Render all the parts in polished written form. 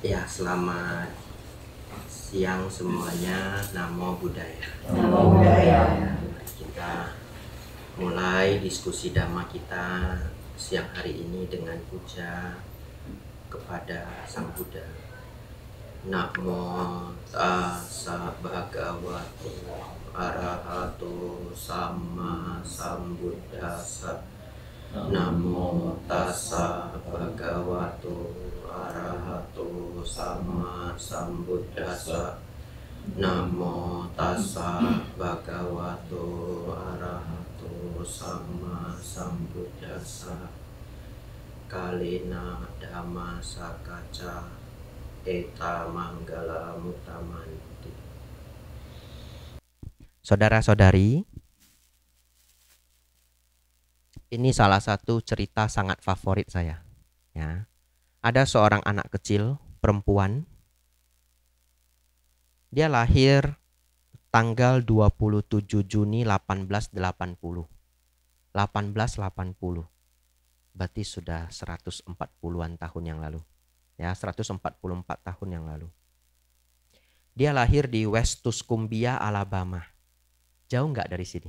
Ya, selamat siang semuanya. Namo Buddhaya. Namo Buddhaya. Kita mulai diskusi Dhamma kita siang hari ini dengan puja kepada Sang Buddha. Namo tassa bhagavato arahato samma sambuddhassa. Namo tassa bhagavato arahato samma sambuddhassa. Namo tassa bhagavato arahato samma sambuddhassa. Kalina dhamma sakaca eta manggala mutamanti. Saudara-saudari, ini salah satu cerita sangat favorit saya. Ya. Ada seorang anak kecil, perempuan. Dia lahir tanggal 27 Juni 1880. 1880. Berarti sudah 140-an tahun yang lalu. Ya, 144 tahun yang lalu. Dia lahir di West Tuscumbia, Alabama. Jauh nggak dari sini?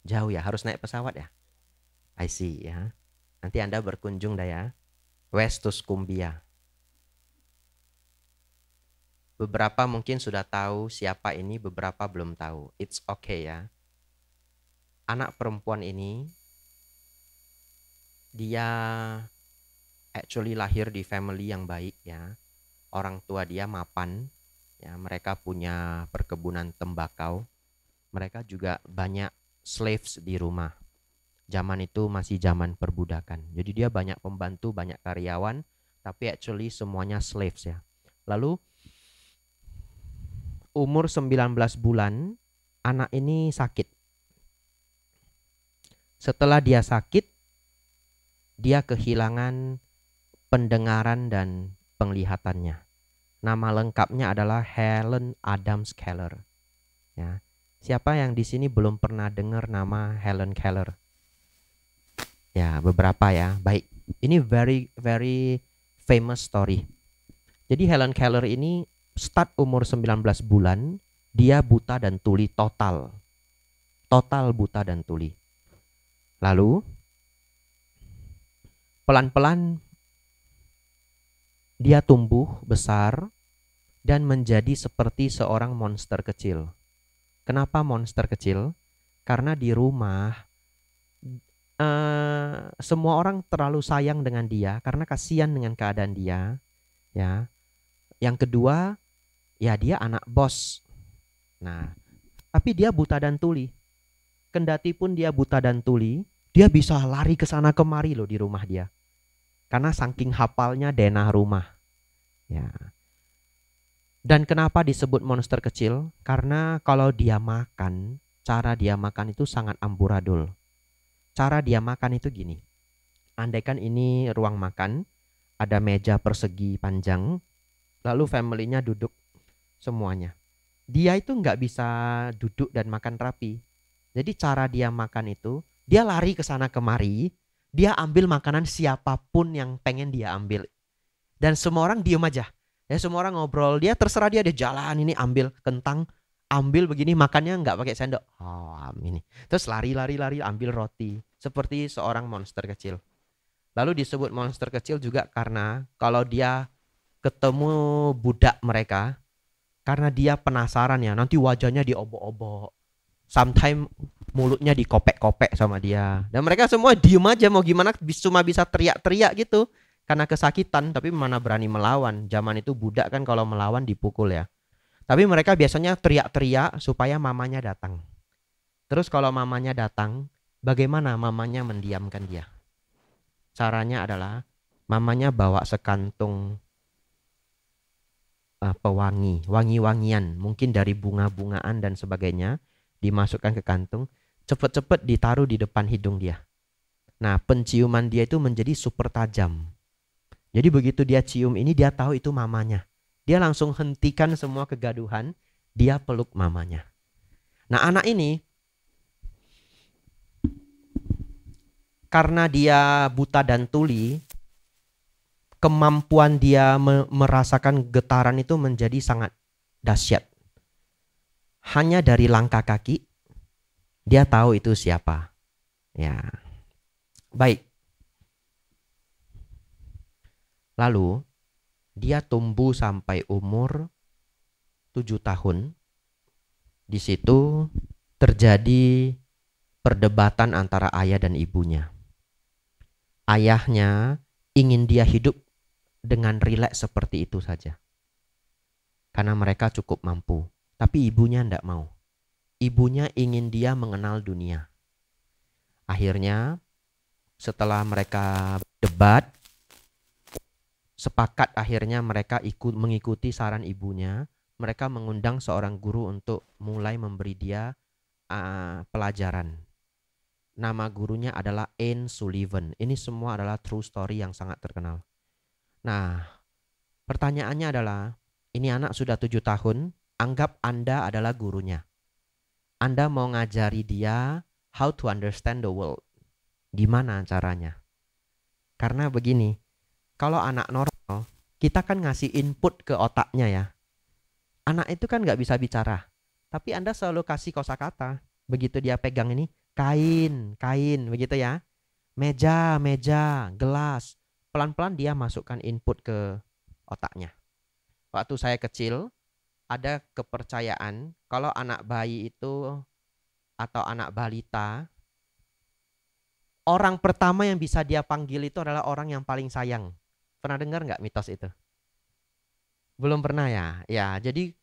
Jauh ya, harus naik pesawat ya? I see ya. Nanti Anda berkunjung dah ya. West Tuscumbia. Beberapa mungkin sudah tahu siapa ini, beberapa belum tahu. It's okay ya. Anak perempuan ini, dia actually lahir di family yang baik ya. Orang tua dia mapan, ya, mereka punya perkebunan tembakau. Mereka juga banyak slaves di rumah. Zaman itu masih zaman perbudakan. Jadi dia banyak pembantu, banyak karyawan, tapi actually semuanya slaves ya. Lalu umur 19 bulan, anak ini sakit. Setelah dia sakit, dia kehilangan pendengaran dan penglihatannya. Nama lengkapnya adalah Helen Adams Keller. Ya. Siapa yang di sini belum pernah dengar nama Helen Keller? Ya, beberapa ya. Baik. Ini very famous story. Jadi Helen Keller ini start umur 19 bulan, dia buta dan tuli total. Total buta dan tuli. Lalu pelan-pelan dia tumbuh besar dan menjadi seperti seorang monster kecil. Kenapa monster kecil? Karena di rumah semua orang terlalu sayang dengan dia karena kasihan dengan keadaan dia. Ya. Yang kedua, ya dia anak bos. Nah, tapi dia buta dan tuli. Kendati pun dia buta dan tuli, dia bisa lari ke sana kemari loh di rumah dia. Karena saking hafalnya denah rumah. Ya. Dan kenapa disebut monster kecil? Karena kalau dia makan, cara dia makan itu sangat amburadul. Cara dia makan itu gini. Andaikan ini ruang makan, ada meja persegi panjang, lalu family-nya duduk semuanya. Dia itu nggak bisa duduk dan makan rapi. Jadi cara dia makan itu, dia lari ke sana kemari, dia ambil makanan siapapun yang pengen dia ambil. Dan semua orang diem aja. Ya, semua orang ngobrol, dia terserah dia jalan ini ambil kentang, ambil begini makannya nggak pakai sendok. Oh, ini. Terus lari ambil roti, seperti seorang monster kecil. Lalu disebut monster kecil juga karena kalau dia ketemu budak mereka, karena dia penasaran ya, nanti wajahnya diobok-obok. Sometimes mulutnya dikopek-kopek sama dia. Dan mereka semua diem aja, mau gimana, cuma bisa teriak-teriak gitu. Karena kesakitan, tapi mana berani melawan. Zaman itu budak kan kalau melawan dipukul ya. Tapi mereka biasanya teriak-teriak supaya mamanya datang. Terus kalau mamanya datang, bagaimana mamanya mendiamkan dia? Caranya adalah mamanya bawa sekantung pewangi, wangi-wangian, mungkin dari bunga-bungaan dan sebagainya, dimasukkan ke kantung, cepet-cepet ditaruh di depan hidung dia. Nah, penciuman dia itu menjadi super tajam. Jadi begitu dia cium ini, dia tahu itu mamanya. Dia langsung hentikan semua kegaduhan, dia peluk mamanya. Nah, anak ini karena dia buta dan tuli, kemampuan dia merasakan getaran itu menjadi sangat dahsyat. Hanya dari langkah kaki dia tahu itu siapa. Ya. Baik. Lalu dia tumbuh sampai umur 7 tahun. Di situ terjadi perdebatan antara ayah dan ibunya. Ayahnya ingin dia hidup dengan rileks seperti itu saja. Karena mereka cukup mampu. Tapi ibunya tidak mau. Ibunya ingin dia mengenal dunia. Akhirnya setelah mereka debat, sepakat akhirnya mereka mengikuti saran ibunya. Mereka mengundang seorang guru untuk mulai memberi dia pelajaran. Nama gurunya adalah Anne Sullivan. Ini semua adalah true story yang sangat terkenal. Nah, pertanyaannya adalah, ini anak sudah 7 tahun, anggap Anda adalah gurunya. Anda mau ngajari dia how to understand the world. Gimana caranya? Karena begini, kalau anak normal, kita kan ngasih input ke otaknya ya. Anak itu kan nggak bisa bicara, tapi Anda selalu kasih kosakata. Begitu dia pegang ini, kain, begitu ya. Meja, gelas. Pelan-pelan dia masukkan input ke otaknya. Waktu saya kecil, ada kepercayaan kalau anak bayi itu atau anak balita, orang pertama yang bisa dia panggil itu adalah orang yang paling sayang. Pernah dengar nggak mitos itu? Belum pernah ya? Ya, jadi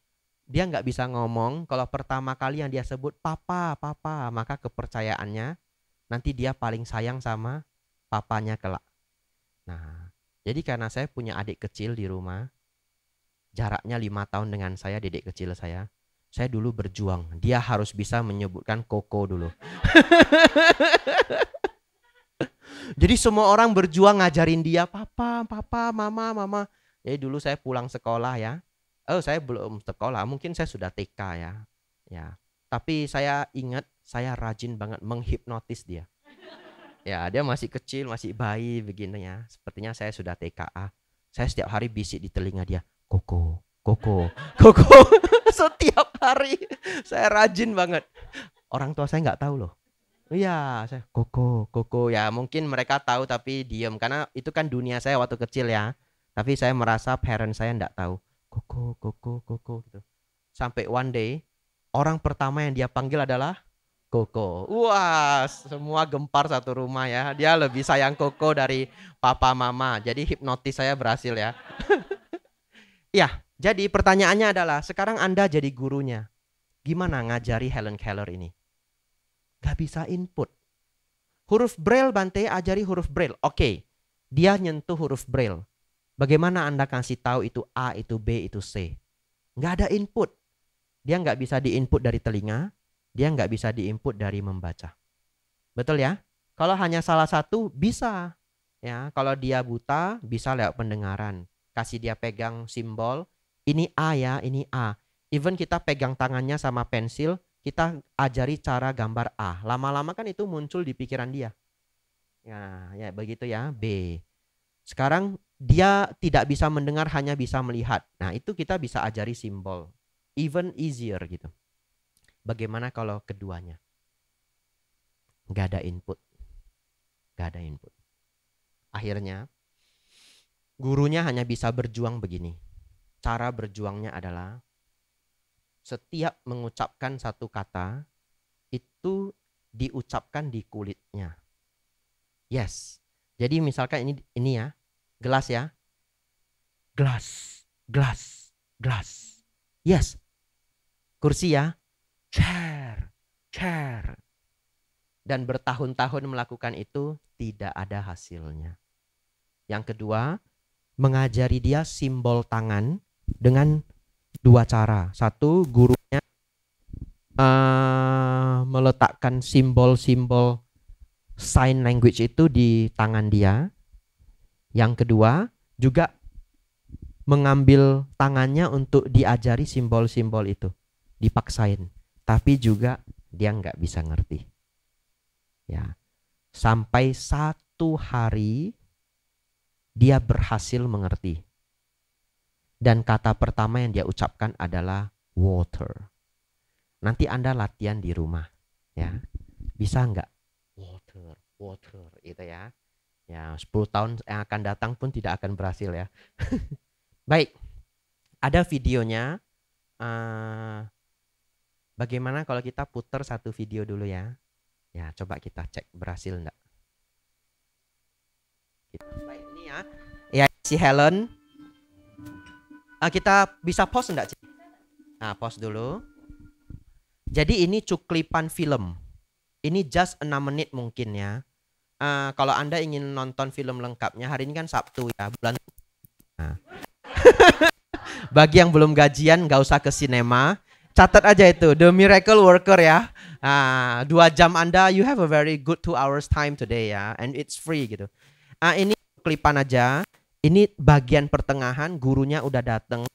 dia nggak bisa ngomong. Kalau pertama kali yang dia sebut papa, maka kepercayaannya nanti dia paling sayang sama papanya kelak. Nah, jadi karena saya punya adik kecil di rumah, jaraknya 5 tahun dengan saya, dedek kecil saya dulu berjuang. Dia harus bisa menyebutkan koko dulu. Jadi semua orang berjuang ngajarin dia, papa, mama. Jadi dulu saya pulang sekolah ya. Saya belum sekolah, mungkin saya sudah TK ya. Ya. Tapi saya ingat saya rajin banget menghipnotis dia. Ya, dia masih kecil, masih bayi begini ya. Sepertinya saya sudah TKA. Saya setiap hari bisik di telinga dia, koko. Setiap hari saya rajin banget. Orang tua saya nggak tahu loh. Iya, saya koko. Ya mungkin mereka tahu tapi diam karena itu kan dunia saya waktu kecil ya. Tapi saya merasa parent saya nggak tahu. Koko gitu. Sampai one day orang pertama yang dia panggil adalah Koko. Wah, semua gempar satu rumah ya. Dia lebih sayang Koko dari papa mama. Jadi hipnotis saya berhasil ya. Ya, jadi pertanyaannya adalah sekarang Anda jadi gurunya. Gimana ngajari Helen Keller ini? Gak bisa input. Huruf Braille, Bante, ajari huruf Braille. Oke, dia nyentuh huruf Braille. Bagaimana Anda kasih tahu itu A, itu B, itu C? Gak ada input. Dia nggak bisa diinput dari telinga. Dia nggak bisa diinput dari membaca. Betul ya? Kalau hanya salah satu bisa. Ya, kalau dia buta bisa lewat pendengaran. Kasih dia pegang simbol. Ini A ya, ini A. Even kita pegang tangannya sama pensil, kita ajari cara gambar A. Lama-lama kan itu muncul di pikiran dia. Ya begitu ya. B. Sekarang dia tidak bisa mendengar, hanya bisa melihat. Nah, itu kita bisa ajari simbol. Even easier gitu. Bagaimana kalau keduanya? Gak ada input. Akhirnya gurunya hanya bisa berjuang begini. Cara berjuangnya adalah setiap mengucapkan satu kata itu diucapkan di kulitnya. Yes. Jadi misalkan ini ya, gelas ya. Gelas. Yes. Kursi ya. Chair. Dan bertahun-tahun melakukan itu tidak ada hasilnya. Yang kedua, mengajari dia simbol tangan dengan 2 cara. Satu, gurunya meletakkan simbol-simbol sign language itu di tangan dia. Yang kedua, juga mengambil tangannya untuk diajari simbol-simbol itu. Dipaksain. Tapi juga dia nggak bisa ngerti. Ya, sampai satu hari dia berhasil mengerti. Dan kata pertama yang dia ucapkan adalah water. Nanti Anda latihan di rumah, ya. Bisa nggak? Water, water, itu ya. Ya, 10 tahun yang akan datang pun tidak akan berhasil ya. Baik, ada videonya. Bagaimana kalau kita putar satu video dulu ya? Ya, coba kita cek berhasil enggak. Baik, ini ya. Ya, si Helen. Kita bisa pause enggak, Ci? Nah, pause dulu. Jadi ini cuplikan film. Ini just 6 menit mungkin ya. Kalau Anda ingin nonton film lengkapnya, hari ini kan Sabtu ya, bulan. Nah. Bagi yang belum gajian, nggak usah ke sinema. Catat aja itu, The Miracle Worker ya. 2 jam Anda, you have a very good 2 hours time today ya, and it's free gitu. Ini klipan aja. Ini bagian pertengahan, gurunya udah dateng.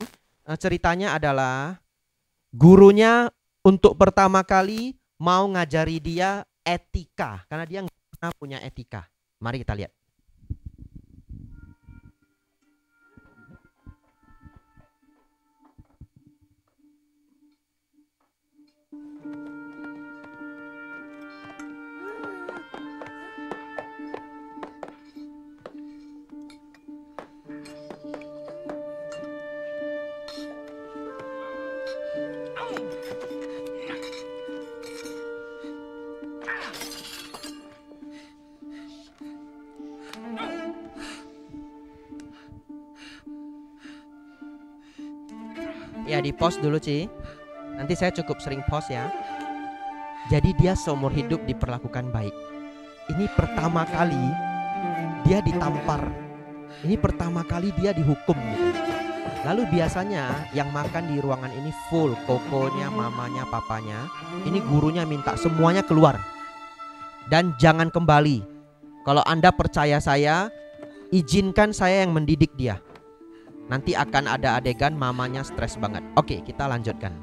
Ceritanya adalah gurunya untuk pertama kali mau ngajari dia etika, karena dia nggak pernah punya etika. Mari kita lihat. Ya, di pause dulu, Ci. Nanti saya cukup sering pause ya. Jadi dia seumur hidup diperlakukan baik. Ini pertama kali dia ditampar. Ini pertama kali dia dihukum gitu. Lalu biasanya yang makan di ruangan ini full, kokonya, mamanya, papanya. Ini gurunya minta semuanya keluar. Dan jangan kembali. Kalau Anda percaya saya, izinkan saya yang mendidik dia. Nanti akan ada adegan mamanya stres banget. Oke, kita lanjutkan.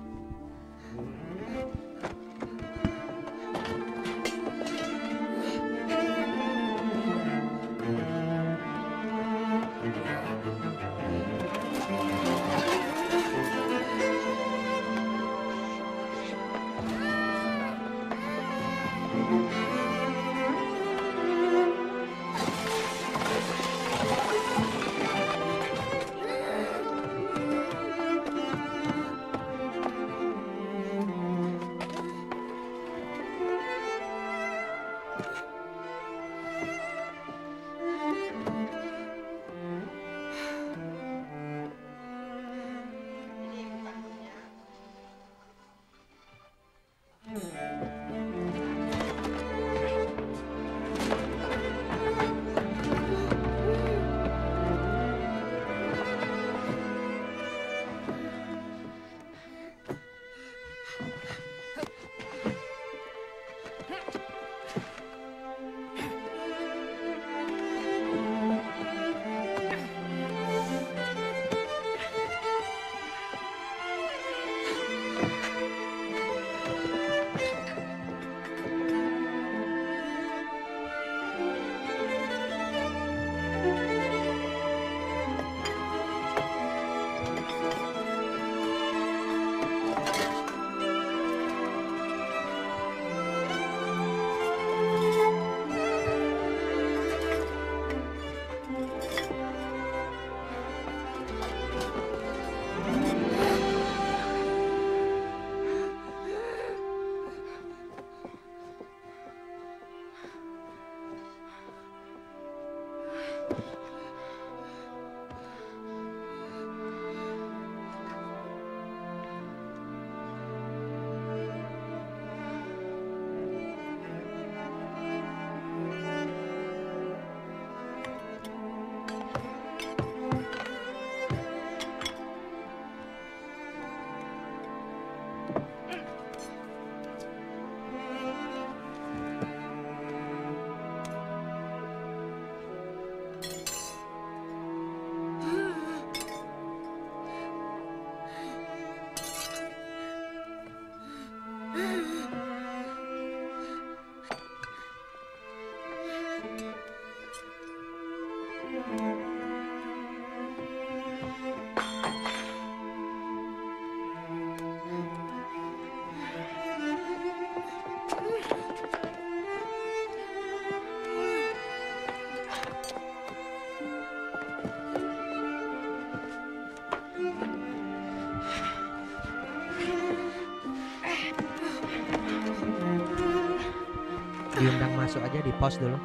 diundang masuk aja, di pause dulu.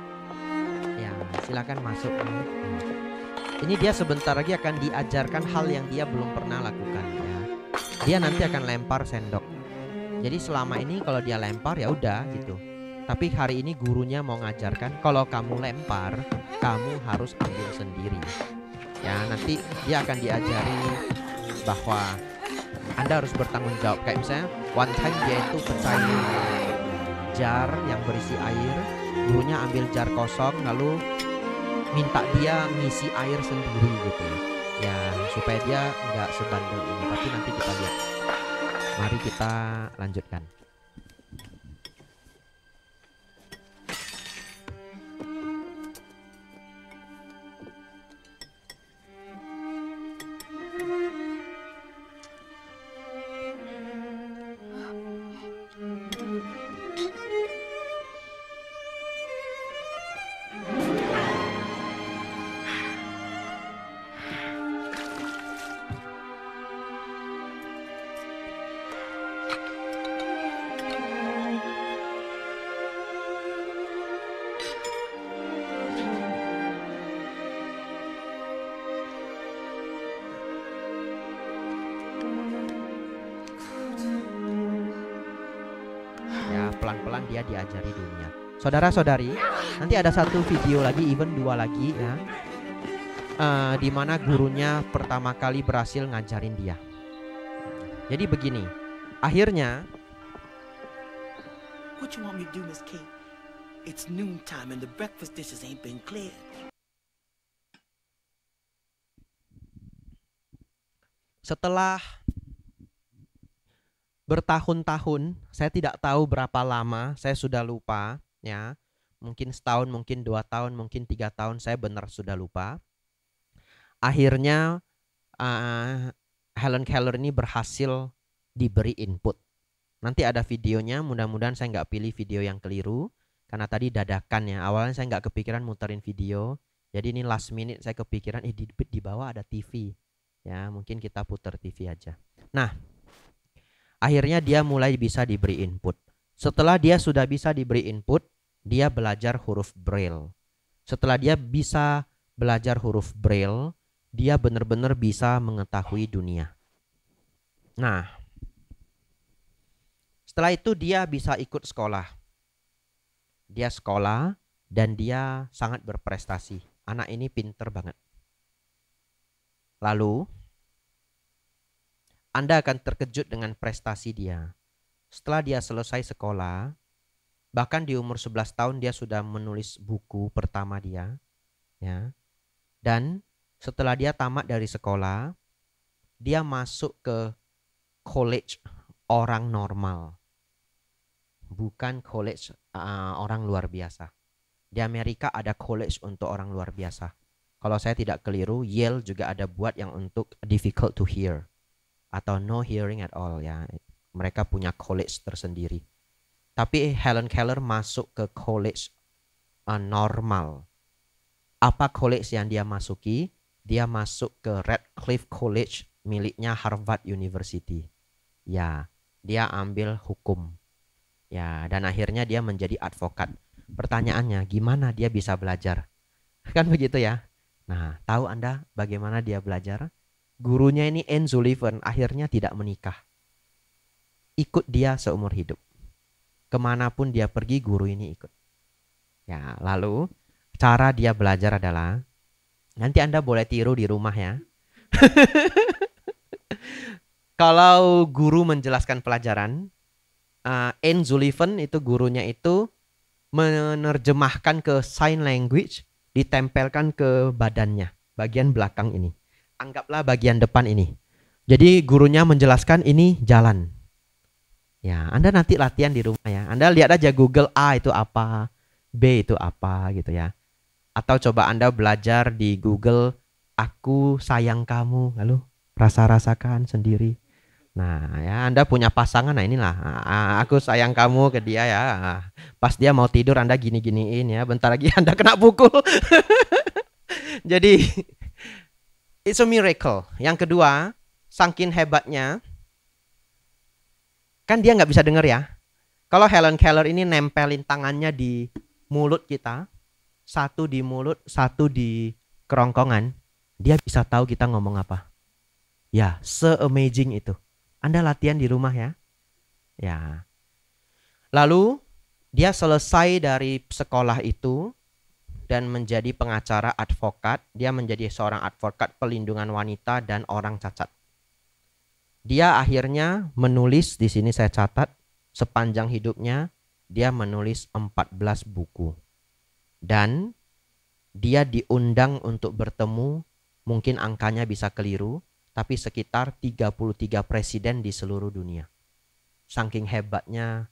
Ya, silakan masuk. Ini dia sebentar lagi akan diajarkan hal yang dia belum pernah lakukan ya. Dia nanti akan lempar sendok. Jadi selama ini kalau dia lempar ya udah gitu. Tapi hari ini gurunya mau ngajarkan kalau kamu lempar, kamu harus ambil sendiri. Ya, nanti dia akan diajari bahwa Anda harus bertanggung jawab. Kayak misalnya one time dia itu pecahin jar yang berisi air, gurunya ambil jar kosong lalu minta dia ngisi air sendiri gitu ya, supaya dia nggak sebandel ini. Tapi nanti kita lihat. Mari kita lanjutkan. Pelan-pelan dia diajari dunia. Saudara-saudari, nanti ada satu video lagi, even 2 lagi ya, di mana gurunya pertama kali berhasil ngajarin dia. Jadi begini, akhirnya What you want me to do, Miss Kate? It's noontime and the breakfast dishes ain't been cleared. Setelah bertahun-tahun, saya tidak tahu berapa lama, saya sudah lupa ya. Mungkin setahun, mungkin 2 tahun, mungkin 3 tahun, saya benar sudah lupa. Akhirnya Helen Keller ini berhasil diberi input. Nanti ada videonya, mudah-mudahan saya nggak pilih video yang keliru. Karena tadi dadakan ya, awalnya saya nggak kepikiran muterin video. Jadi ini last minute saya kepikiran, di bawah ada TV. Ya, mungkin kita putar TV aja. Nah, akhirnya dia mulai bisa diberi input. Setelah dia sudah bisa diberi input, dia belajar huruf Braille. Setelah dia bisa belajar huruf Braille, dia benar-benar bisa mengetahui dunia. Nah, setelah itu dia bisa ikut sekolah. Dia sekolah dan dia sangat berprestasi. Anak ini pinter banget. Lalu Anda akan terkejut dengan prestasi dia. Setelah dia selesai sekolah, bahkan di umur 11 tahun dia sudah menulis buku pertama dia, ya. Dan setelah dia tamat dari sekolah, dia masuk ke college orang normal. Bukan college orang luar biasa. Di Amerika ada college untuk orang luar biasa. Kalau saya tidak keliru, Yale juga ada buat yang untuk difficult to hear atau no hearing at all ya. Mereka punya college tersendiri. Tapi Helen Keller masuk ke college normal. Apa college yang dia masuki? Dia masuk ke Radcliffe College miliknya Harvard University. Ya, dia ambil hukum. Ya, dan akhirnya dia menjadi advokat. Pertanyaannya, gimana dia bisa belajar? Kan begitu ya. Nah, tahu Anda bagaimana dia belajar? Gurunya ini Anne Sullivan akhirnya tidak menikah. Ikut dia seumur hidup. Kemanapun dia pergi, guru ini ikut. Ya, lalu cara dia belajar adalah, nanti Anda boleh tiru di rumah ya. Kalau guru menjelaskan pelajaran, Anne Sullivan itu gurunya itu menerjemahkan ke sign language, ditempelkan ke badannya, bagian belakang ini. Anggaplah bagian depan ini. Jadi gurunya menjelaskan ini jalan. Ya, Anda nanti latihan di rumah ya. Anda lihat aja Google A itu apa, B itu apa gitu ya. Atau coba Anda belajar di Google, aku sayang kamu, lalu rasa-rasakan sendiri. Nah ya, Anda punya pasangan, nah inilah aku sayang kamu ke dia ya. Pas dia mau tidur Anda gini-giniin ya, bentar lagi Anda kena pukul. Jadi it's a miracle. Yang kedua, saking hebatnya, kan dia nggak bisa dengar ya. Kalau Helen Keller ini nempelin tangannya di mulut kita, satu di mulut, satu di kerongkongan, dia bisa tahu kita ngomong apa. Ya, se-amazing itu. Anda latihan di rumah ya. Ya. Lalu dia selesai dari sekolah itu dan menjadi pengacara advokat. Dia menjadi seorang advokat pelindungan wanita dan orang cacat. Dia akhirnya menulis, di sini saya catat, sepanjang hidupnya dia menulis 14 buku. Dan dia diundang untuk bertemu, mungkin angkanya bisa keliru, tapi sekitar 33 presiden di seluruh dunia. Saking hebatnya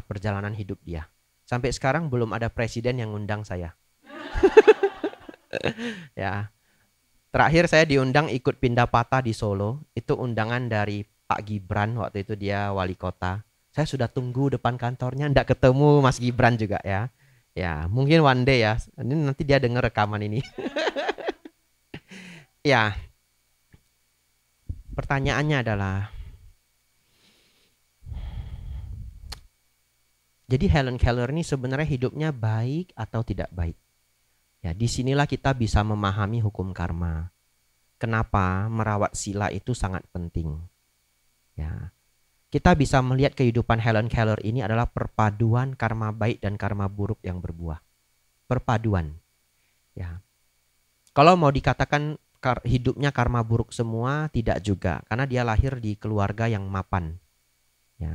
perjalanan hidup dia. Sampai sekarang belum ada presiden yang undang saya. Ya. Terakhir saya diundang ikut pindah patah di Solo. Itu undangan dari Pak Gibran, waktu itu dia wali kota. Saya sudah tunggu depan kantornya, ndak ketemu Mas Gibran juga ya. Ya, mungkin one day ya. Ini nanti dia dengar rekaman ini. Ya. Pertanyaannya adalah, jadi Helen Keller ini sebenarnya hidupnya baik atau tidak baik? Ya, disinilah kita bisa memahami hukum karma. Kenapa merawat sila itu sangat penting. Ya. Kita bisa melihat kehidupan Helen Keller ini adalah perpaduan karma baik dan karma buruk yang berbuah. Perpaduan. Ya. Kalau mau dikatakan hidupnya karma buruk semua, tidak juga. Karena dia lahir di keluarga yang mapan. Ya.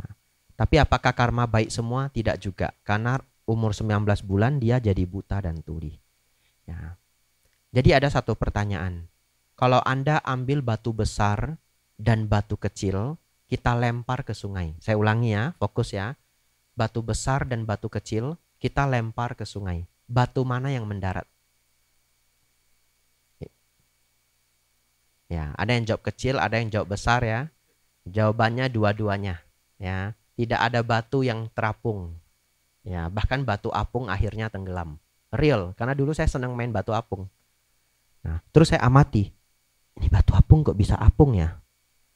Tapi apakah karma baik semua? Tidak juga. Karena umur 19 bulan dia jadi buta dan tuli. Ya. Jadi ada satu pertanyaan. Kalau Anda ambil batu besar dan batu kecil, kita lempar ke sungai. Saya ulangi ya, fokus ya. Batu besar dan batu kecil, kita lempar ke sungai. Batu mana yang mendarat? Ya, ada yang jawab kecil, ada yang jawab besar ya. Jawabannya dua-duanya. Ya, tidak ada batu yang terapung. Ya, bahkan batu apung akhirnya tenggelam. Real, karena dulu saya senang main batu apung. Nah, terus saya amati. Ini batu apung kok bisa apung ya?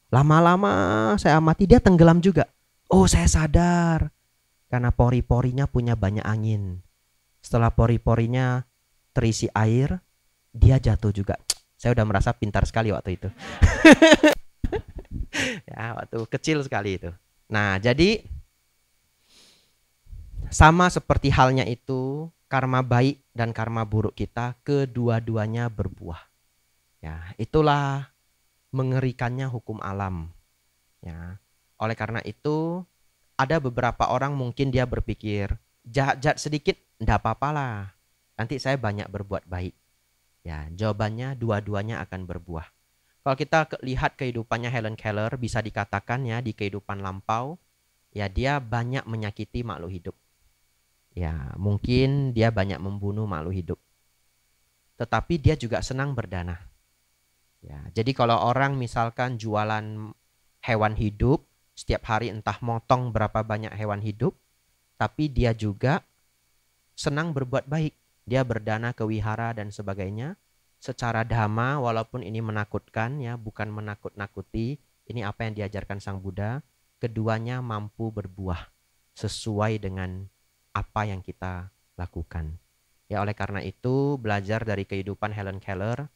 Lama-lama saya amati dia tenggelam juga. Oh, saya sadar. Karena pori-porinya punya banyak angin. Setelah pori-porinya terisi air, dia jatuh juga. Saya udah merasa pintar sekali waktu itu. Ya, waktu kecil sekali itu. Nah, jadi sama seperti halnya itu, karma baik dan karma buruk kita kedua-duanya berbuah. Ya, itulah mengerikannya hukum alam. Ya. Oleh karena itu, ada beberapa orang mungkin dia berpikir, jahat-jahat sedikit, enggak apa-apalah. Nanti saya banyak berbuat baik. Ya, jawabannya dua-duanya akan berbuah. Kalau kita lihat kehidupannya Helen Keller, bisa dikatakan ya di kehidupan lampau, ya dia banyak menyakiti makhluk hidup. Ya, mungkin dia banyak membunuh makhluk hidup. Tetapi dia juga senang berdana. Ya, jadi kalau orang misalkan jualan hewan hidup, setiap hari entah motong berapa banyak hewan hidup, tapi dia juga senang berbuat baik. Dia berdana ke wihara dan sebagainya secara dhamma, walaupun ini menakutkan ya, bukan menakut-nakuti. Ini apa yang diajarkan Sang Buddha, keduanya mampu berbuah sesuai dengan apa yang kita lakukan. Ya, oleh karena itu belajar dari kehidupan Helen Keller,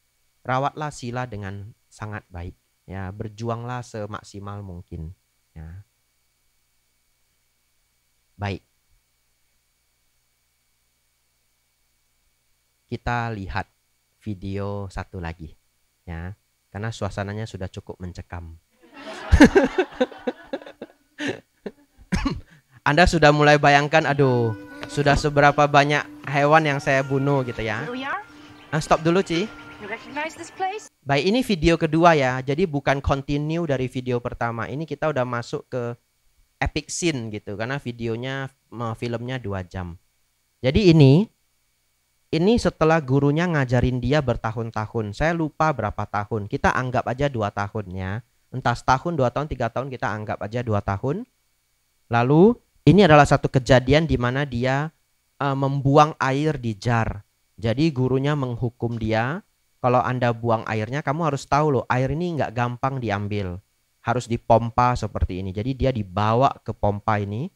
rawatlah sila dengan sangat baik. Ya, berjuanglah semaksimal mungkin. Ya. Baik. Kita lihat video satu lagi. Ya, karena suasananya sudah cukup mencekam. Anda sudah mulai bayangkan, aduh, sudah seberapa banyak hewan yang saya bunuh gitu ya. Stop dulu, Ci. Baik, ini video kedua ya. Jadi bukan continue dari video pertama. Ini kita udah masuk ke epic scene gitu. Karena videonya, filmnya 2 jam. Jadi ini setelah gurunya ngajarin dia bertahun-tahun. Saya lupa berapa tahun. Kita anggap aja 2 tahun ya. Entah setahun, 2 tahun, 3 tahun, kita anggap aja 2 tahun. Lalu ini adalah satu kejadian di mana dia membuang air di jar. Jadi gurunya menghukum dia, kalau Anda buang airnya, kamu harus tahu loh, air ini nggak gampang diambil. Harus dipompa seperti ini. Jadi dia dibawa ke pompa ini,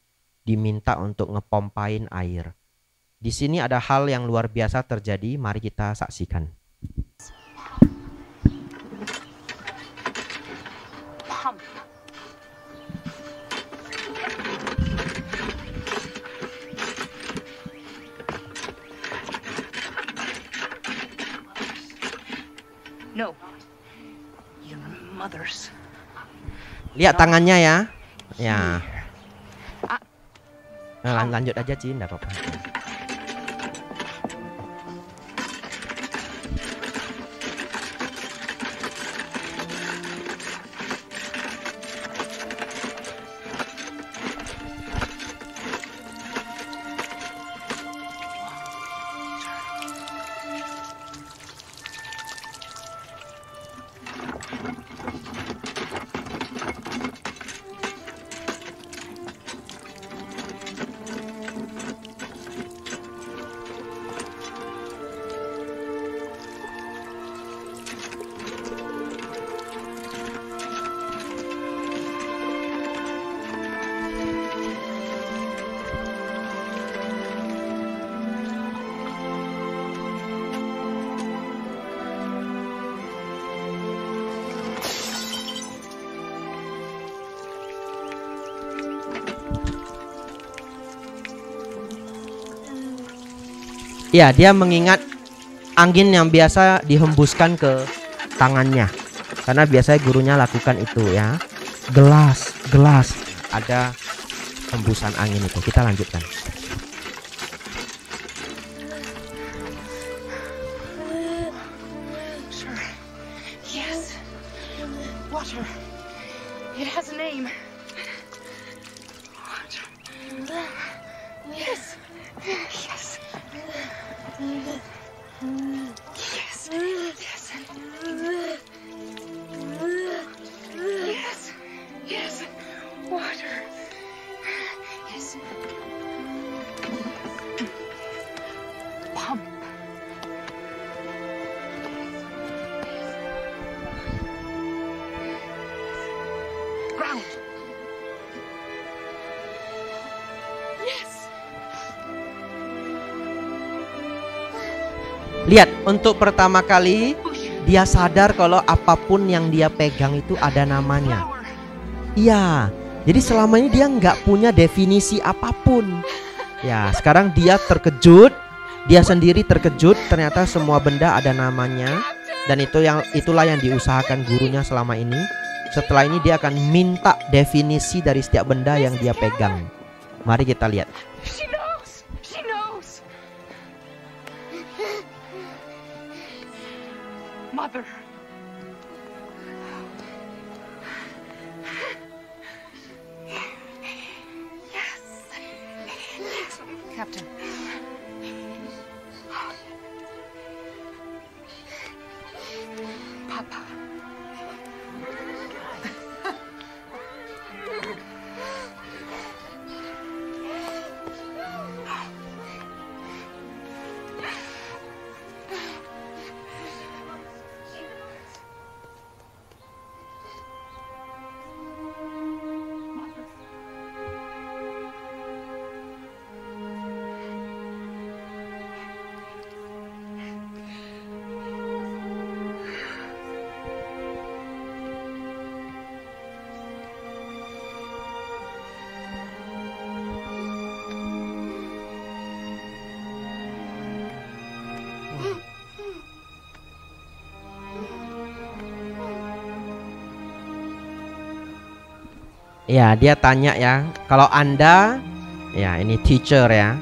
diminta untuk ngepompain air. Di sini ada hal yang luar biasa terjadi, mari kita saksikan. Pump. No. Your mother's. Lihat tangannya ya. Ya. Lanjut aja, Cin, enggak apa-apa. Ya, dia mengingat angin yang biasa dihembuskan ke tangannya. Karena biasanya gurunya lakukan itu ya. Gelas, gelas. Ada hembusan angin itu. Kita lanjutkan. Sure. Yes. Water. It has a name. Water. Yes. Yes. Yes. Yes. Yes. Yes. Water. Yes. Pump. Ground. Yes. Lihat, untuk pertama kali Push. dia sadar kalau apapun yang dia pegang itu ada namanya. Flower. Iya, jadi selama ini dia nggak punya definisi apapun. Ya, sekarang dia terkejut, dia sendiri terkejut. Ternyata semua benda ada namanya, dan itulah yang diusahakan gurunya selama ini. Setelah ini dia akan minta definisi dari setiap benda yang dia pegang. Mari kita lihat. She knows. She knows. Mother. Yes. Yes. Captain. Papa. Ya, dia tanya ya, kalau Anda, ya ini teacher ya.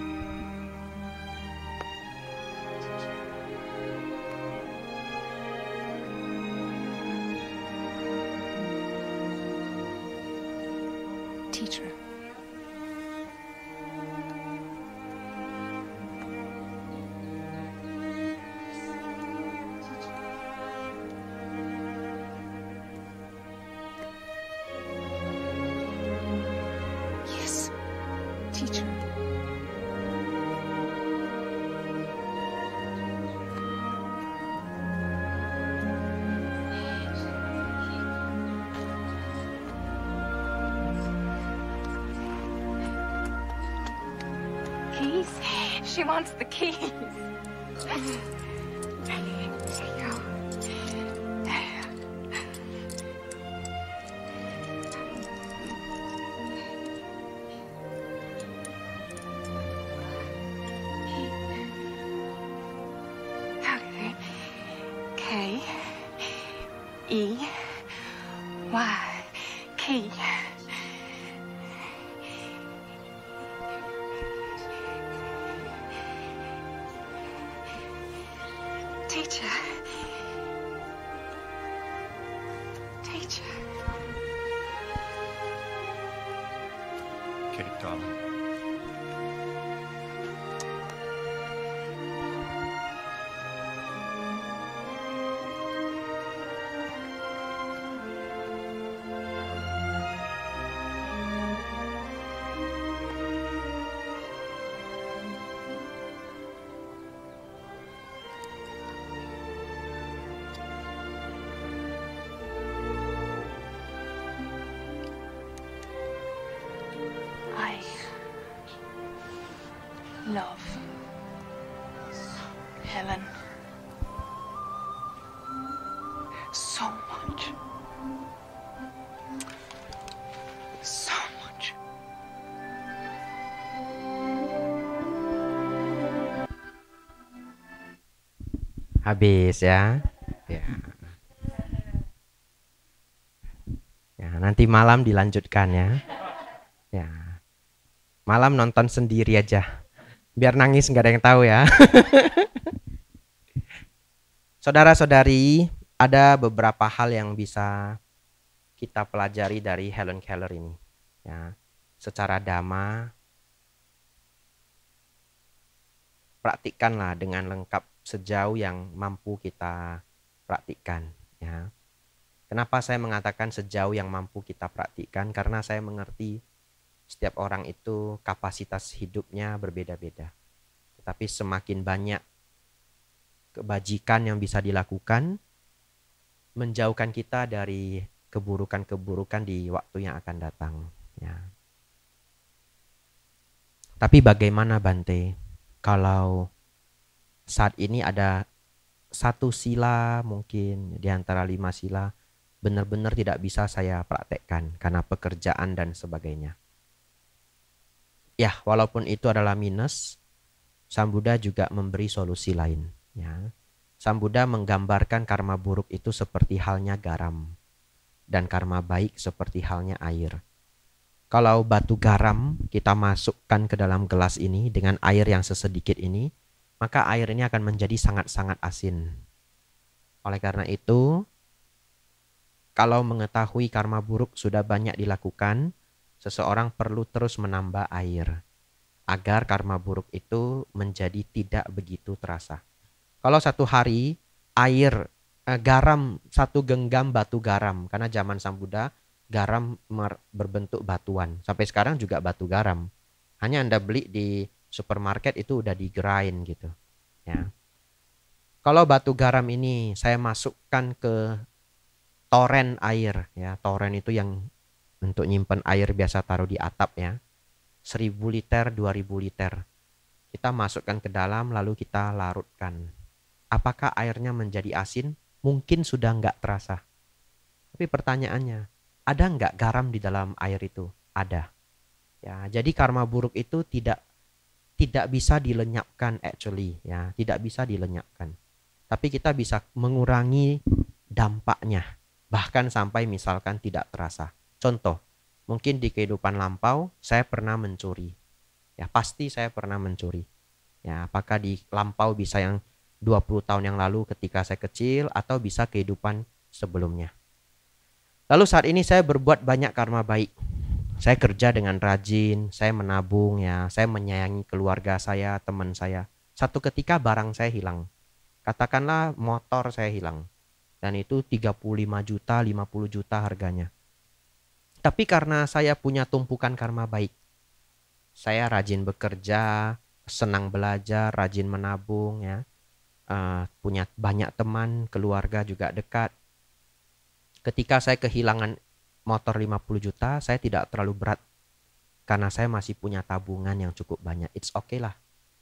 Teacher. Yes. Teacher. keys. She wants the keys. There you go. There. Okay. K E Y key. Teacher. Teacher. Kate, darling. I love Helen so much. So much. Habis ya. Ya. Ya, nanti malam dilanjutkan ya. Ya. Malam nonton sendiri aja. Biar nangis nggak ada yang tahu ya. Saudara-saudari, ada beberapa hal yang bisa kita pelajari dari Helen Keller ini. Ya. Secara dhamma, praktikkanlah dengan lengkap sejauh yang mampu kita praktikkan. Ya. Kenapa saya mengatakan sejauh yang mampu kita praktikkan? Karena saya mengerti setiap orang itu kapasitas hidupnya berbeda-beda. Tetapi semakin banyak kebajikan yang bisa dilakukan, menjauhkan kita dari keburukan-keburukan di waktu yang akan datang. Ya. Tapi bagaimana Bante kalau saat ini ada satu sila mungkin di antara 5 sila benar-benar tidak bisa saya praktekkan karena pekerjaan dan sebagainya. Ya, walaupun itu adalah minus, Sang Buddha juga memberi solusi lain. Ya. Sang Buddha menggambarkan karma buruk itu seperti halnya garam dan karma baik seperti halnya air. Kalau batu garam kita masukkan ke dalam gelas ini dengan air yang sesedikit ini, maka air ini akan menjadi sangat-sangat asin. Oleh karena itu, kalau mengetahui karma buruk sudah banyak dilakukan, seseorang perlu terus menambah air agar karma buruk itu menjadi tidak begitu terasa. Kalau satu hari garam, satu genggam batu garam, karena zaman Sang Buddha garam berbentuk batuan. Sampai sekarang juga batu garam. Hanya Anda beli di supermarket itu udah di grind gitu. Ya. Kalau batu garam ini saya masukkan ke toren air, ya toren itu yang untuk nyimpen air biasa taruh di atap ya. 1000 liter, 2000 liter. Kita masukkan ke dalam lalu kita larutkan. Apakah airnya menjadi asin? Mungkin sudah nggak terasa. Tapi pertanyaannya, ada nggak garam di dalam air itu? Ada. Ya, jadi karma buruk itu tidak bisa dilenyapkan actually, ya, tidak bisa dilenyapkan. Tapi kita bisa mengurangi dampaknya, bahkan sampai misalkan tidak terasa. Contoh, mungkin di kehidupan lampau saya pernah mencuri. Ya, pasti saya pernah mencuri. Ya, apakah di lampau bisa yang 20 tahun yang lalu ketika saya kecil atau bisa kehidupan sebelumnya. Lalu saat ini saya berbuat banyak karma baik. Saya kerja dengan rajin, saya menabung ya, saya menyayangi keluarga saya, teman saya. Satu ketika barang saya hilang. Katakanlah motor saya hilang. Dan itu 35 juta, 50 juta harganya. Tapi karena saya punya tumpukan karma baik, saya rajin bekerja, senang belajar, rajin menabung, ya, punya banyak teman, keluarga juga dekat. Ketika saya kehilangan motor 50 juta, saya tidak terlalu berat karena saya masih punya tabungan yang cukup banyak. It's okay lah.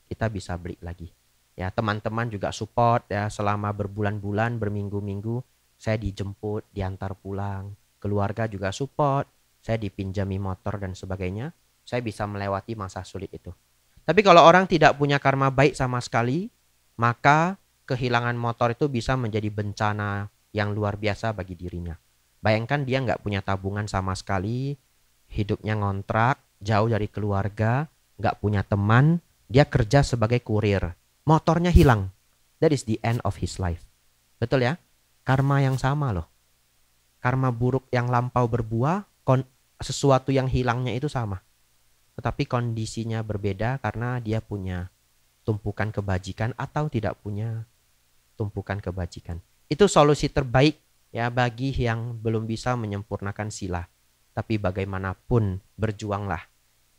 kita bisa beli lagi. Ya, teman-teman juga support ya, selama berbulan-bulan, berminggu-minggu saya dijemput, diantar pulang. Keluarga juga support, saya dipinjami motor dan sebagainya. Saya bisa melewati masa sulit itu. Tapi kalau orang tidak punya karma baik sama sekali, maka kehilangan motor itu bisa menjadi bencana yang luar biasa bagi dirinya. Bayangkan dia nggak punya tabungan sama sekali, hidupnya ngontrak, jauh dari keluarga, nggak punya teman, dia kerja sebagai kurir. Motornya hilang. That is the end of his life. Betul ya? Karma yang sama loh. Karma buruk yang lampau berbuah, sesuatu yang hilangnya itu sama. Tetapi kondisinya berbeda karena dia punya tumpukan kebajikan atau tidak punya tumpukan kebajikan. Itu solusi terbaik ya bagi yang belum bisa menyempurnakan sila. Tapi bagaimanapun berjuanglah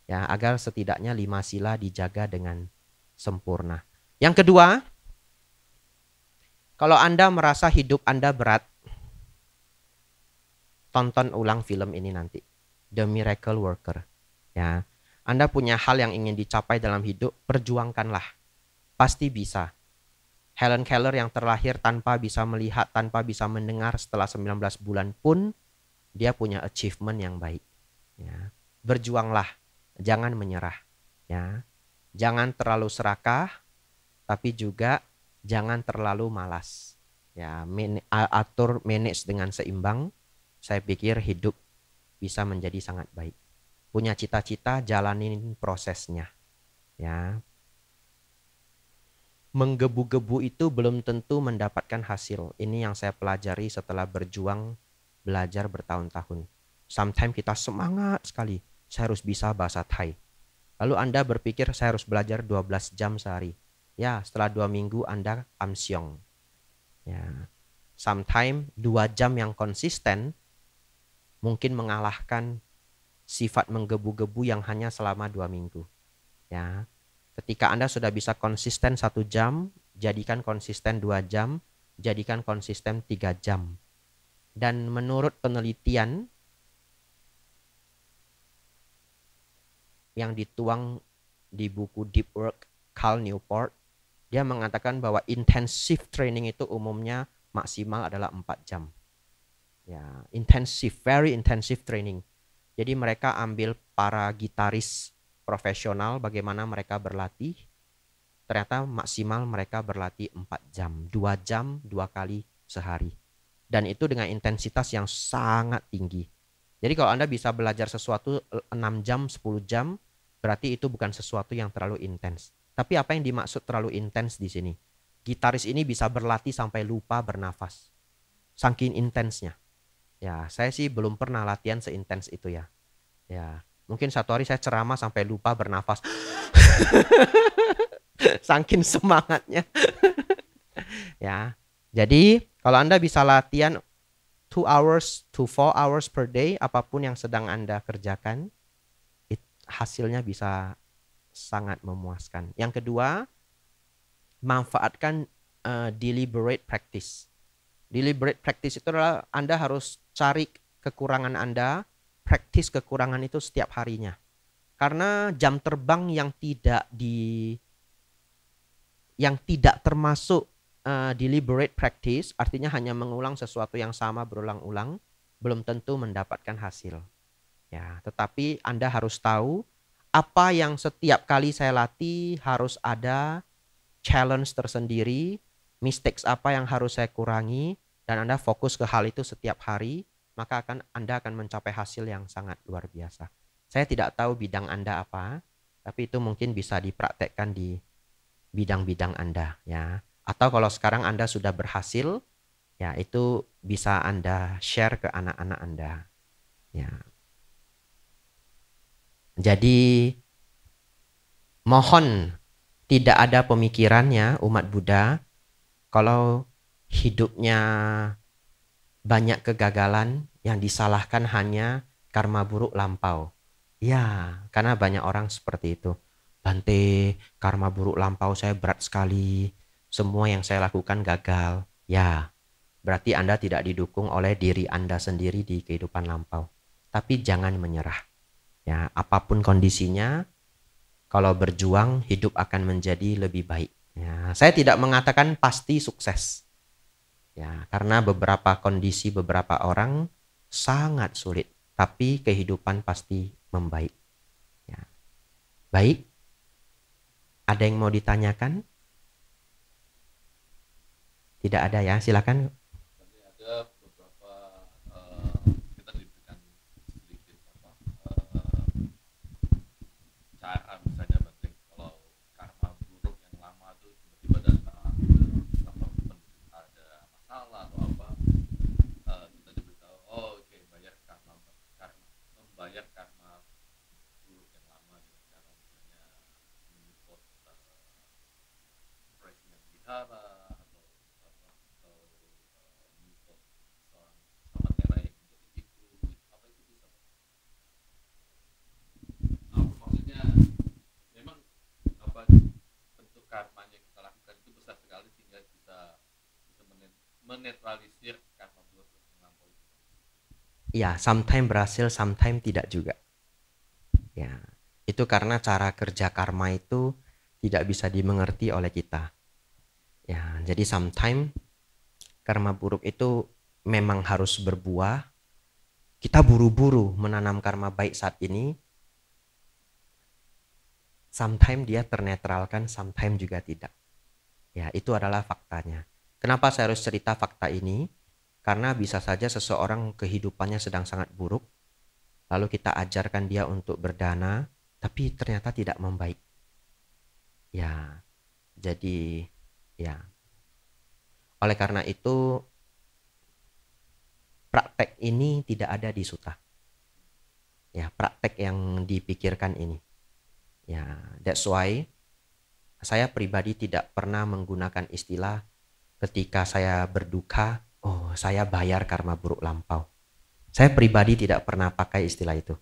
ya agar setidaknya 5 sila dijaga dengan sempurna. Yang kedua, kalau Anda merasa hidup Anda berat, tonton ulang film ini nanti, The Miracle Worker. Ya, Anda punya hal yang ingin dicapai dalam hidup, perjuangkanlah. Pasti bisa. Helen Keller yang terlahir tanpa bisa melihat, tanpa bisa mendengar setelah 19 bulan pun, dia punya achievement yang baik. Ya. Berjuanglah, jangan menyerah. Ya. Jangan terlalu serakah, tapi juga jangan terlalu malas. Ya, atur manage dengan seimbang. Saya pikir hidup bisa menjadi sangat baik. Punya cita-cita, jalanin prosesnya. Ya. Menggebu-gebu itu belum tentu mendapatkan hasil. Ini yang saya pelajari setelah berjuang belajar bertahun-tahun. Sometimes kita semangat sekali, saya harus bisa bahasa Thai. Lalu Anda berpikir saya harus belajar 12 jam sehari. Ya, setelah 2 minggu Anda amsyong. Ya. Sometimes 2 jam yang konsisten mungkin mengalahkan sifat menggebu-gebu yang hanya selama 2 minggu. Ya. Ketika Anda sudah bisa konsisten 1 jam, jadikan konsisten 2 jam, jadikan konsisten 3 jam. Dan menurut penelitian yang dituang di buku Deep Work Cal Newport, dia mengatakan bahwa intensive training itu umumnya maksimal adalah 4 jam. Ya, intensive, very intensive training. Jadi mereka ambil para gitaris profesional, bagaimana mereka berlatih. Ternyata maksimal mereka berlatih 4 jam. 2 jam 2 kali sehari. Dan itu dengan intensitas yang sangat tinggi. Jadi kalau Anda bisa belajar sesuatu 6 jam, 10 jam, berarti itu bukan sesuatu yang terlalu intens. Tapi apa yang dimaksud terlalu intens di sini? Gitaris ini bisa berlatih sampai lupa bernafas. Saking intensnya. Ya, saya sih belum pernah latihan seintens itu ya. Ya, mungkin 1 hari saya ceramah sampai lupa bernafas. Saking semangatnya. Ya. Jadi, kalau Anda bisa latihan 2 hours to 4 hours per day, apapun yang sedang Anda kerjakan, hasilnya bisa sangat memuaskan. Yang kedua, manfaatkan deliberate practice. Deliberate practice itu adalah Anda harus cari kekurangan Anda, praktis kekurangan itu setiap harinya. Karena jam terbang yang tidak termasuk deliberate practice, artinya hanya mengulang sesuatu yang sama berulang-ulang, belum tentu mendapatkan hasil. Ya, tetapi Anda harus tahu apa yang setiap kali saya latih harus ada challenge tersendiri, mistakes apa yang harus saya kurangi, dan Anda fokus ke hal itu setiap hari, maka Anda akan mencapai hasil yang sangat luar biasa. Saya tidak tahu bidang Anda apa, tapi itu mungkin bisa dipraktekkan di bidang-bidang Anda, ya. Atau kalau sekarang Anda sudah berhasil, ya itu bisa Anda share ke anak-anak Anda. Ya. Jadi mohon tidak ada pemikirannya umat Buddha kalau hidupnya banyak kegagalan yang disalahkan hanya karma buruk lampau. Ya, karena banyak orang seperti itu. Bante, karma buruk lampau saya berat sekali. Semua yang saya lakukan gagal. Ya, berarti Anda tidak didukung oleh diri Anda sendiri di kehidupan lampau. Tapi jangan menyerah. Ya, apapun kondisinya, Kalau berjuang, hidup akan menjadi lebih baik. Ya, saya tidak mengatakan pasti sukses. Ya, karena beberapa kondisi beberapa orang sangat sulit, tapi kehidupan pasti membaik. Ya. Baik, ada yang mau ditanyakan? Tidak ada ya, silakan. Ada beberapa kita diberikan sedikit cara misalnya penting kalau karma buruk yang lama tuh tiba-tiba datang ada masalah atau apa kita diberitahu oh oke bayar membayar karma buruk yang lama dengan cara misalnya menyupport price yang dihara menyupport seorang sama daerah yang menjadi guru apa itu bisa maksudnya memang apa bentuk karma yang kita lakukan itu besar sekali sehingga bisa menetralisir karma buruk yang melampaui. Ya, sometimes berhasil, sometimes tidak juga. Ya, itu karena cara kerja karma itu tidak bisa dimengerti oleh kita. Ya, jadi sometimes karma buruk itu memang harus berbuah. Kita buru-buru menanam karma baik saat ini. Sometimes dia ternetralkan, sometimes juga tidak. Ya, itu adalah faktanya. Kenapa saya harus cerita fakta ini? Karena bisa saja seseorang kehidupannya sedang sangat buruk, lalu kita ajarkan dia untuk berdana, tapi ternyata tidak membaik. Ya, jadi ya. Oleh karena itu, praktek ini tidak ada di suta. Ya, praktek yang dipikirkan ini. Ya, that's why saya pribadi tidak pernah menggunakan istilah ketika saya berduka, oh saya bayar karma buruk lampau. Saya pribadi tidak pernah pakai istilah itu.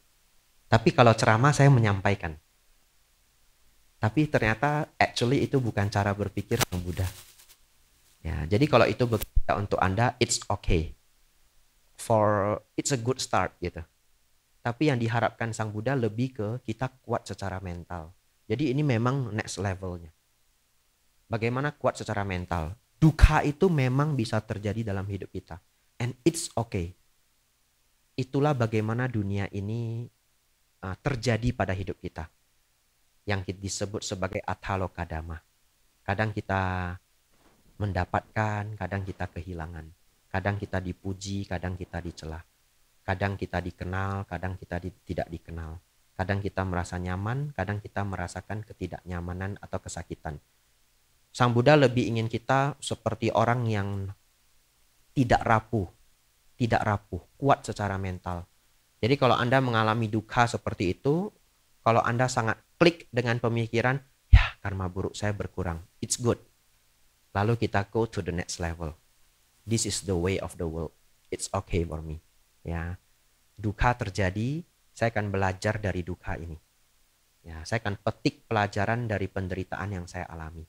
Tapi kalau ceramah saya menyampaikan. Tapi ternyata actually itu bukan cara berpikir Sang Buddha. Ya, jadi kalau itu bekerja untuk Anda, it's okay. It's a good start gitu. Tapi yang diharapkan Sang Buddha lebih ke kita kuat secara mental. Jadi ini memang next levelnya. Bagaimana kuat secara mental? Duka itu memang bisa terjadi dalam hidup kita. And it's okay. Itulah bagaimana dunia ini terjadi pada hidup kita. Yang disebut sebagai Atthaloka Dhamma. Kadang kita mendapatkan, kadang kita kehilangan. Kadang kita dipuji, kadang kita dicela. Kadang kita dikenal, kadang kita tidak dikenal. Kadang kita merasa nyaman, kadang kita merasakan ketidaknyamanan atau kesakitan. Sang Buddha lebih ingin kita seperti orang yang tidak rapuh, kuat secara mental. Jadi kalau Anda mengalami duka seperti itu, kalau Anda sangat klik dengan pemikiran, ya karma buruk saya berkurang, it's good. Lalu kita go to the next level. This is the way of the world. It's okay for me. Ya, duka terjadi, saya akan belajar dari duka ini. Ya, saya akan petik pelajaran dari penderitaan yang saya alami.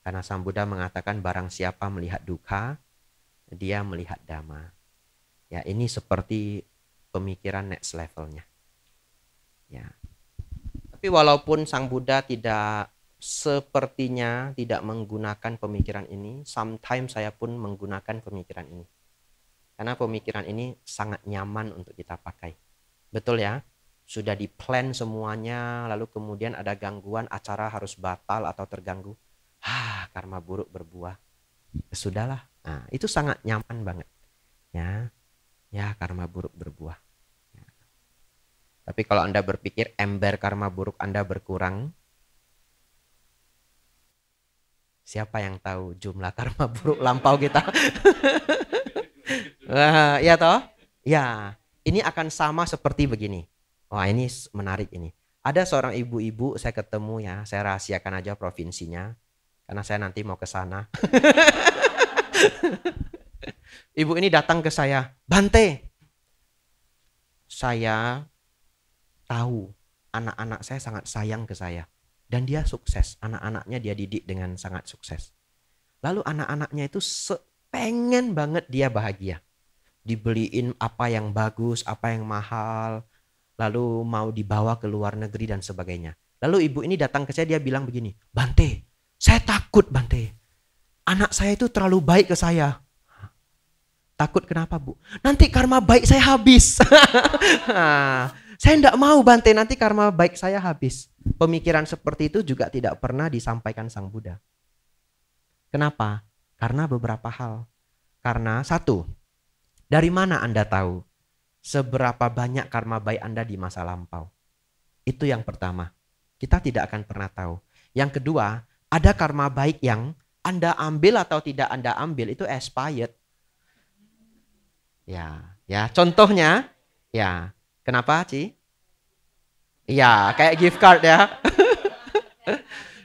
Karena Sang Buddha mengatakan barang siapa melihat duka, dia melihat Dhamma. Ya, ini seperti pemikiran next levelnya. Ya. Tapi walaupun Sang Buddha sepertinya tidak menggunakan pemikiran ini, sometimes saya pun menggunakan pemikiran ini. Karena pemikiran ini sangat nyaman untuk kita pakai. Betul ya? Sudah di-plan semuanya, lalu kemudian ada gangguan, acara harus batal atau terganggu. Karma buruk berbuah. Sudahlah. Nah, itu sangat nyaman banget. Ya, karma buruk berbuah. Ya. Tapi kalau Anda berpikir ember karma buruk Anda berkurang, siapa yang tahu jumlah karma buruk lampau kita? Ya toh? Ya, ini akan sama seperti begini. Wah, ini menarik ini. Ada seorang ibu-ibu saya ketemu ya, saya rahasiakan aja provinsinya. Karena saya nanti mau ke sana. Ibu ini datang ke saya, Bante, saya tahu anak-anak saya sangat sayang ke saya. Dan dia sukses, anak-anaknya dia didik dengan sangat sukses. Lalu anak-anaknya itu pengen banget dia bahagia. Dibeliin apa yang bagus, apa yang mahal, lalu mau dibawa ke luar negeri dan sebagainya. Lalu ibu ini datang ke saya, dia bilang begini, Bante, saya takut Bante. Anak saya itu terlalu baik ke saya. Takut kenapa Bu? Nanti karma baik saya habis. Saya tidak mau Bante, nanti karma baik saya habis. Pemikiran seperti itu juga tidak pernah disampaikan Sang Buddha. Kenapa? Karena beberapa hal. Karena satu, dari mana Anda tahu seberapa banyak karma baik Anda di masa lampau? Itu yang pertama. Kita tidak akan pernah tahu. Yang kedua, ada karma baik yang Anda ambil atau tidak Anda ambil itu expired. Ya, contohnya, ya, kenapa, Ci? Ya, kayak gift card ya.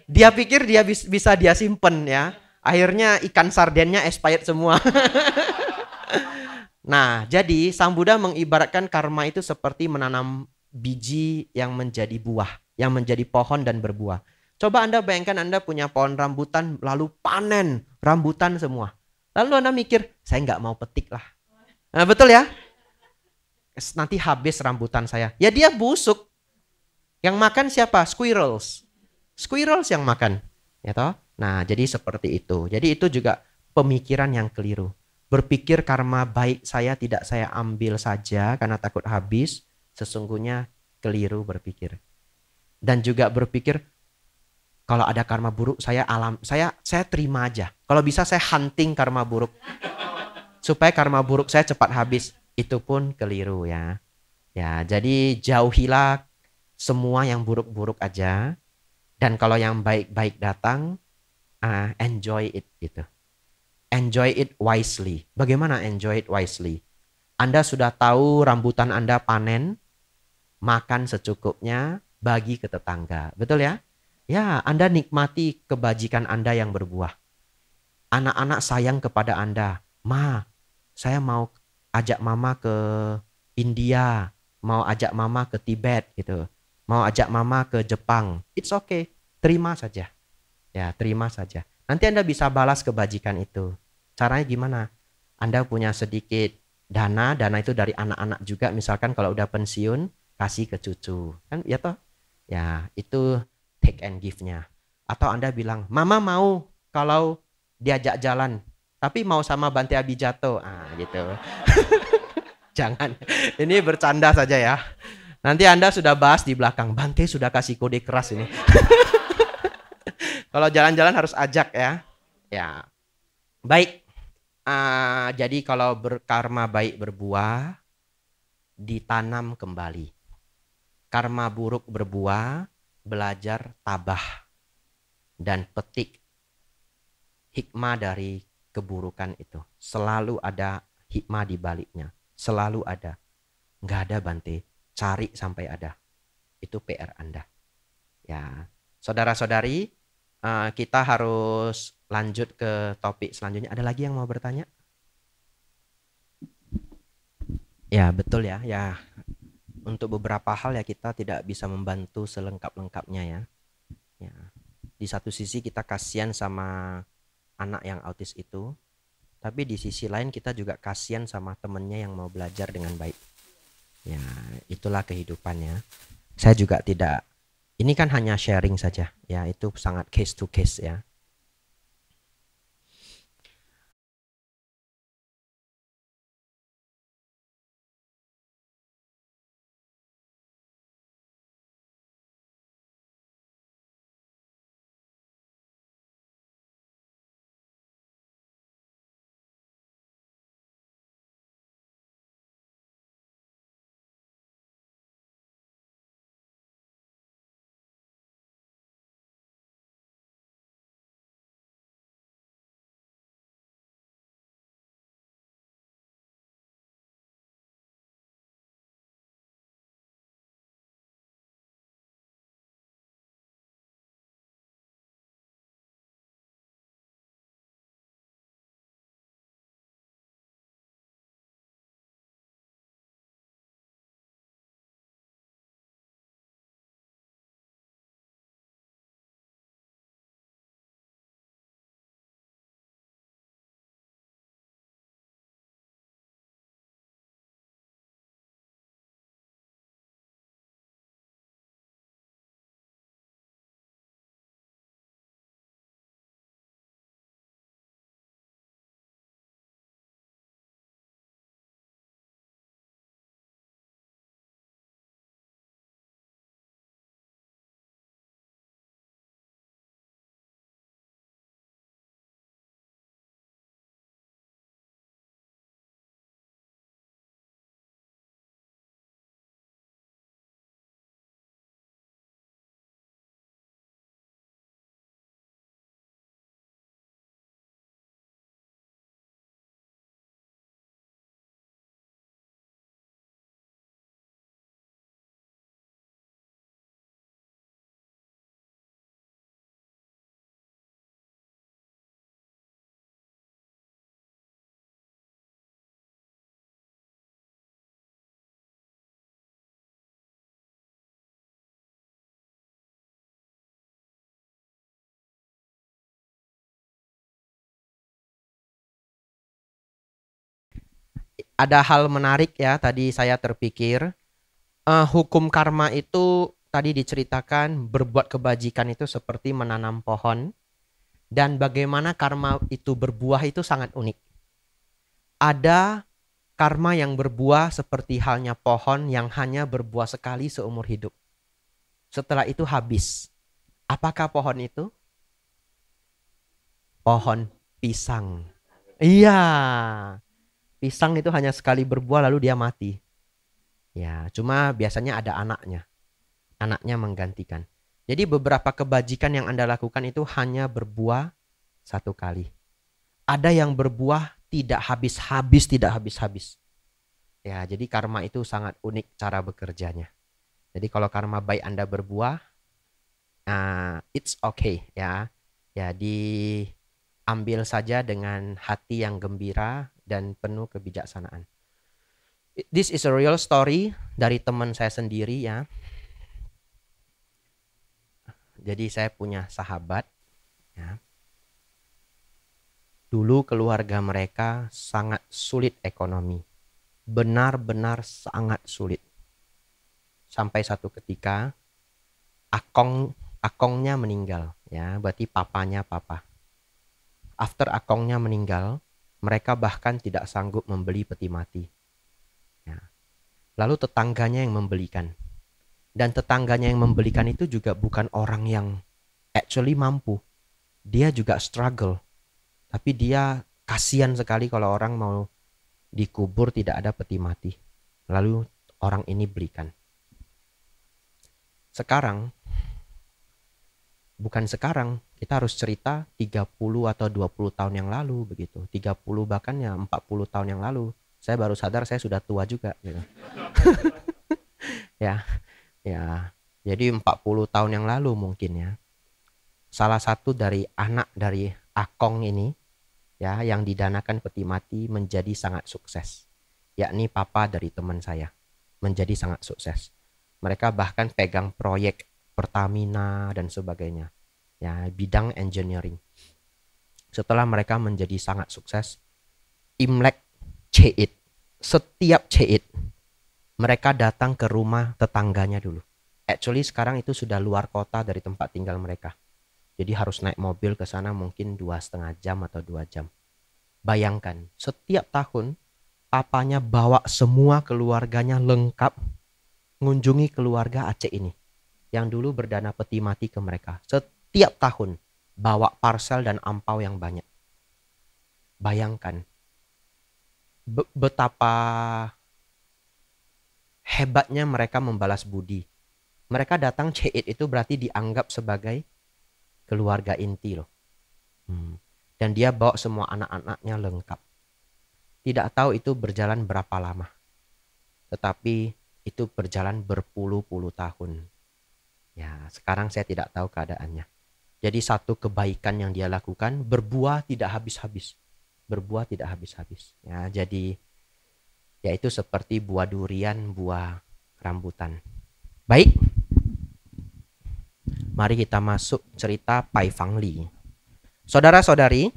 Dia pikir dia bisa dia simpen ya. Akhirnya ikan sardennya expired semua. Nah, jadi Sang Buddha mengibaratkan karma itu seperti menanam biji yang menjadi buah, yang menjadi pohon dan berbuah. Coba Anda bayangkan Anda punya pohon rambutan lalu panen rambutan semua. Lalu Anda mikir, saya nggak mau petik lah. Nah, betul ya? Nanti habis rambutan saya. Ya dia busuk. Yang makan siapa? Squirrels. Squirrels yang makan. Ya toh? Nah, jadi seperti itu. Jadi itu juga pemikiran yang keliru. Berpikir karma baik saya tidak saya ambil saja karena takut habis, sesungguhnya keliru berpikir. Dan juga berpikir kalau ada karma buruk saya terima aja. Kalau bisa saya hunting karma buruk. Supaya karma buruk saya cepat habis. Itu pun keliru ya. Ya, jadi jauhilah semua yang buruk-buruk aja. Dan kalau yang baik-baik datang, enjoy it gitu. Enjoy it wisely. Bagaimana enjoy it wisely? Anda sudah tahu rambutan Anda panen, makan secukupnya, bagi ke tetangga. Betul ya? Ya, Anda nikmati kebajikan Anda yang berbuah. Anak-anak sayang kepada Anda. Ma, saya mau ajak mama ke India, mau ajak mama ke Tibet gitu. Mau ajak mama ke Jepang. It's okay. Terima saja. Ya, terima saja. Nanti Anda bisa balas kebajikan itu. Caranya gimana? Anda punya sedikit dana itu dari anak-anak juga. Misalkan kalau udah pensiun, kasih ke cucu. Kan ya toh? Ya, itu take and give-nya. Atau Anda bilang, Mama mau kalau diajak jalan, tapi mau sama Bante Abijato. Gitu. Jangan. Ini bercanda saja ya. Nanti Anda sudah bahas di belakang. Bante sudah kasih kode keras ini. Kalau jalan-jalan harus ajak ya. Ya. Baik. Jadi kalau berkarma baik berbuah, ditanam kembali. Karma buruk berbuah, belajar tabah. Dan petik hikmah dari keburukan itu. Selalu ada hikmah di baliknya. Selalu ada. Nggak ada Bante. Cari sampai ada. Itu PR Anda. Ya, saudara-saudari, kita harus lanjut ke topik selanjutnya. Ada lagi yang mau bertanya? Ya, betul ya. Ya, untuk beberapa hal ya kita tidak bisa membantu selengkap-lengkapnya ya. Ya. Di satu sisi kita kasihan sama anak yang autis itu, tapi di sisi lain kita juga kasihan sama temennya yang mau belajar dengan baik. Ya, itulah kehidupannya. Saya juga tidak, ini kan hanya sharing saja. Ya, itu sangat case to case ya. ada hal menarik ya, tadi saya terpikir. Hukum karma itu tadi diceritakan berbuat kebajikan itu seperti menanam pohon. Dan bagaimana karma itu berbuah itu sangat unik. Ada karma yang berbuah seperti halnya pohon yang hanya berbuah sekali seumur hidup. Setelah itu habis. Apakah pohon itu? Pohon pisang. Iya. Pisang itu hanya sekali berbuah lalu dia mati. Ya, cuma biasanya ada anaknya. Anaknya menggantikan. Jadi beberapa kebajikan yang Anda lakukan itu hanya berbuah satu kali. Ada yang berbuah tidak habis-habis, tidak habis-habis. Ya, jadi karma itu sangat unik cara bekerjanya. Jadi kalau karma baik Anda berbuah, it's okay ya. Ya, diambil saja dengan hati yang gembira dan penuh kebijaksanaan. This is a real story dari teman saya sendiri ya. Jadi saya punya sahabat ya. Dulu keluarga mereka sangat sulit ekonomi. Benar-benar sangat sulit. Sampai satu ketika akongnya meninggal ya, berarti papanya papa. After akongnya meninggal, mereka bahkan tidak sanggup membeli peti mati. Ya. Lalu tetangganya yang membelikan. Dan tetangganya yang membelikan itu juga bukan orang yang actually mampu. Dia juga struggle. Tapi dia kasihan sekali kalau orang mau dikubur tidak ada peti mati. Lalu orang ini belikan. Sekarang, bukan sekarang, kita harus cerita 30 atau 20 tahun yang lalu begitu. 30 bahkan ya 40 tahun yang lalu. Saya baru sadar saya sudah tua juga gitu. Ya, jadi 40 tahun yang lalu mungkin ya. Salah satu dari anak dari akong ini ya yang didanakan peti mati menjadi sangat sukses. Yakni papa dari teman saya menjadi sangat sukses. Mereka bahkan pegang proyek Pertamina dan sebagainya. Ya, bidang engineering. Setelah mereka menjadi sangat sukses, Imlek Ceit, setiap Ceit mereka datang ke rumah tetangganya dulu. Actually sekarang itu sudah luar kota dari tempat tinggal mereka. Jadi harus naik mobil ke sana mungkin 2,5 jam atau 2 jam. Bayangkan, setiap tahun papanya bawa semua keluarganya lengkap mengunjungi keluarga Aceh ini. Yang dulu berdana peti mati ke mereka. Setiap tahun bawa parcel dan ampau yang banyak. Bayangkan betapa hebatnya mereka membalas budi. Mereka datang Ceit itu berarti dianggap sebagai keluarga inti loh. Dan dia bawa semua anak-anaknya lengkap. Tidak tahu itu berjalan berapa lama. Tetapi itu berjalan berpuluh-puluh tahun. Ya, sekarang saya tidak tahu keadaannya. Jadi satu kebaikan yang dia lakukan berbuah tidak habis-habis. Berbuah tidak habis-habis. Ya, jadi yaitu seperti buah durian, buah rambutan. Baik. Mari kita masuk cerita Pai Fang Li. Saudara-saudari,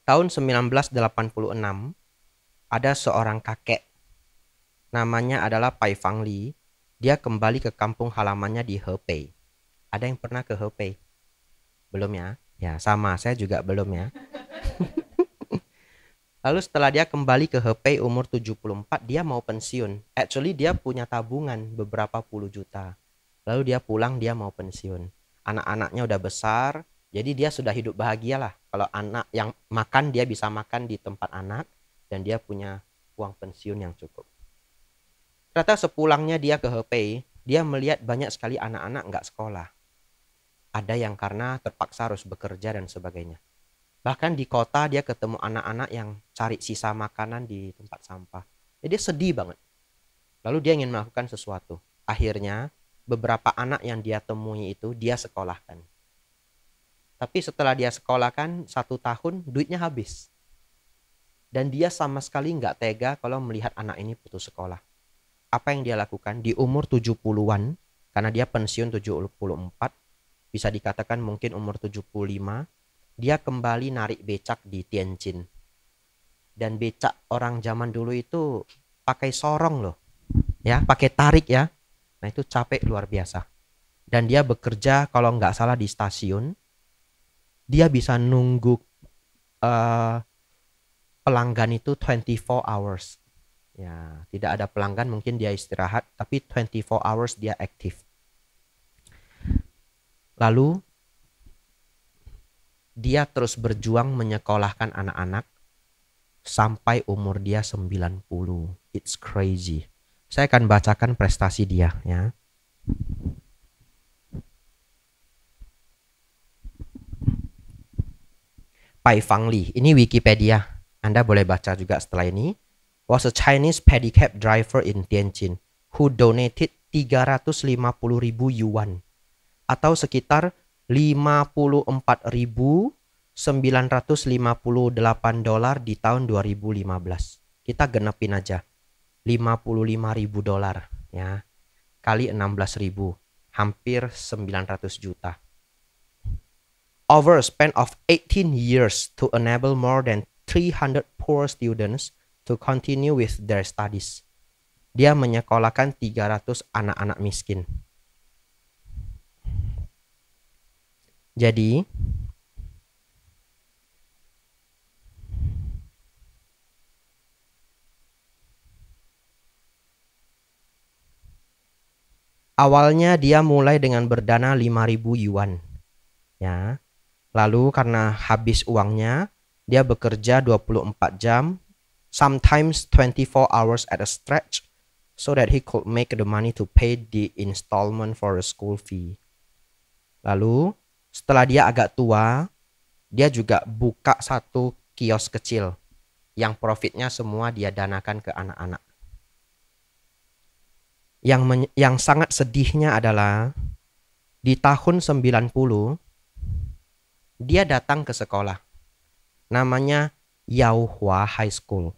tahun 1986 ada seorang kakek namanya adalah Pai Fang Li. Dia kembali ke kampung halamannya di Hebei. Ada yang pernah ke Hebei? Belum ya? Ya sama, saya juga belum ya. Lalu setelah dia kembali ke Hebei umur 74, dia mau pensiun. Actually dia punya tabungan beberapa puluh juta. Lalu dia pulang, dia mau pensiun. Anak-anaknya udah besar, jadi dia sudah hidup bahagia lah. Kalau anak yang makan, dia bisa makan di tempat anak. Dan dia punya uang pensiun yang cukup. Ternyata sepulangnya dia ke Hebei, dia melihat banyak sekali anak-anak nggak sekolah. Ada yang karena terpaksa harus bekerja dan sebagainya. Bahkan di kota dia ketemu anak-anak yang cari sisa makanan di tempat sampah. Jadi dia sedih banget. Lalu dia ingin melakukan sesuatu. Akhirnya beberapa anak yang dia temui itu dia sekolahkan. Tapi setelah dia sekolahkan 1 tahun duitnya habis. Dan dia sama sekali nggak tega kalau melihat anak ini putus sekolah. Apa yang dia lakukan? Di umur 70-an, karena dia pensiun 74, bisa dikatakan mungkin umur 75, dia kembali narik becak di Tianjin. Dan becak orang zaman dulu itu pakai sorong loh. Ya, pakai tarik ya. Nah, itu capek luar biasa. Dan dia bekerja kalau nggak salah di stasiun. Dia bisa nunggu pelanggan itu 24 hours. Ya, tidak ada pelanggan mungkin dia istirahat, tapi 24 hours dia aktif. Lalu dia terus berjuang menyekolahkan anak-anak sampai umur dia 90. It's crazy. Saya akan bacakan prestasi dia ya. Pai Fangli, ini Wikipedia. Anda boleh baca juga setelah ini. Was a Chinese pedicab driver in Tianjin who donated 350.000 yuan atau sekitar 54.958 dolar di tahun 2015. Kita genepin aja 55.000 dolar ya kali 16.000, hampir 900 juta. Over a span of 18 years to enable more than 300 poor students to continue with their studies. Dia menyekolahkan 300 anak-anak miskin. Jadi, awalnya dia mulai dengan berdana 5.000 yuan. Ya. Lalu karena habis uangnya, dia bekerja 24 jam, sometimes 24 hours at a stretch, so that he could make the money to pay the installment for a school fee. Lalu setelah dia agak tua, dia juga buka satu kios kecil yang profitnya semua dia danakan ke anak-anak. Yang sangat sedihnya adalah di tahun 90 dia datang ke sekolah. Namanya Yaohua High School.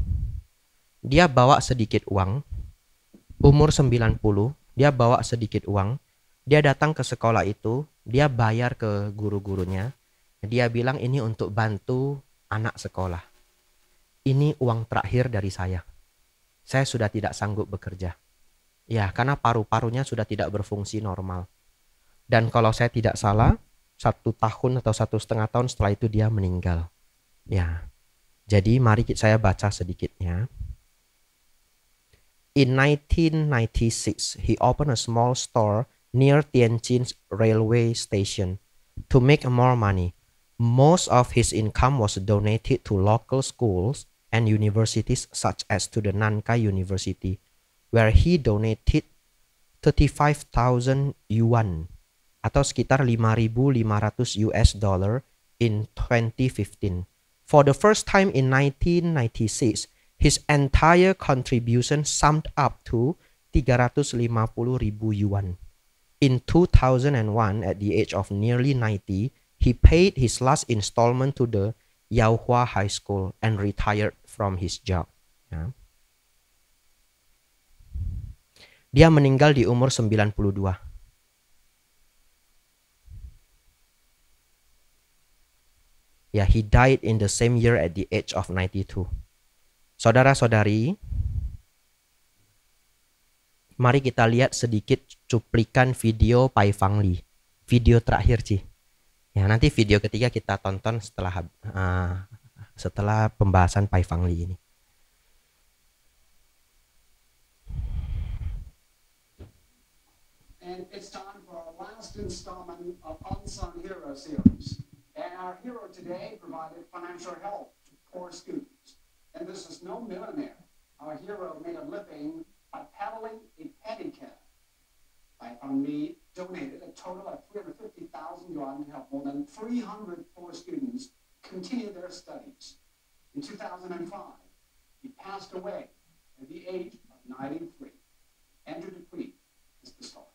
Dia bawa sedikit uang. Umur 90, dia bawa sedikit uang. Dia datang ke sekolah itu, dia bayar ke guru-gurunya. Dia bilang ini untuk bantu anak sekolah. Ini uang terakhir dari saya. Saya sudah tidak sanggup bekerja. Ya, karena paru-parunya sudah tidak berfungsi normal. Dan kalau saya tidak salah, 1 tahun atau 1,5 tahun setelah itu dia meninggal. Ya, jadi mari saya baca sedikitnya. In 1996, he opened a small store near Tianjin's railway station to make more money. Most of his income was donated to local schools and universities such as to the Nankai University, where he donated 35,000 yuan atau sekitar 5.500 US dollar in 2015. For the first time in 1996, his entire contribution summed up to 350.000 yuan. In 2001, at the age of nearly 90, he paid his last installment to the Yaohua High School and retired from his job. Ya. Dia meninggal di umur 92. Ya, he died in the same year at the age of 92. Saudara-saudari, mari kita lihat sedikit cuplikan video Pai Fangli. Video terakhir, Ci. Ya, nanti video ketiga kita tonton setelah pembahasan Pai Fangli ini. And it's time for our last installment of Unsung Hero series. And our hero today provided financial help to poor students. And this is no millionaire. Our hero made a living by pedaling a pedicab. Pai Fangli donated a total of 350,000 yuan to help more than 300 poor students continue their studies. In 2005, he passed away at the age of 93. Andrew Dupuy is the story.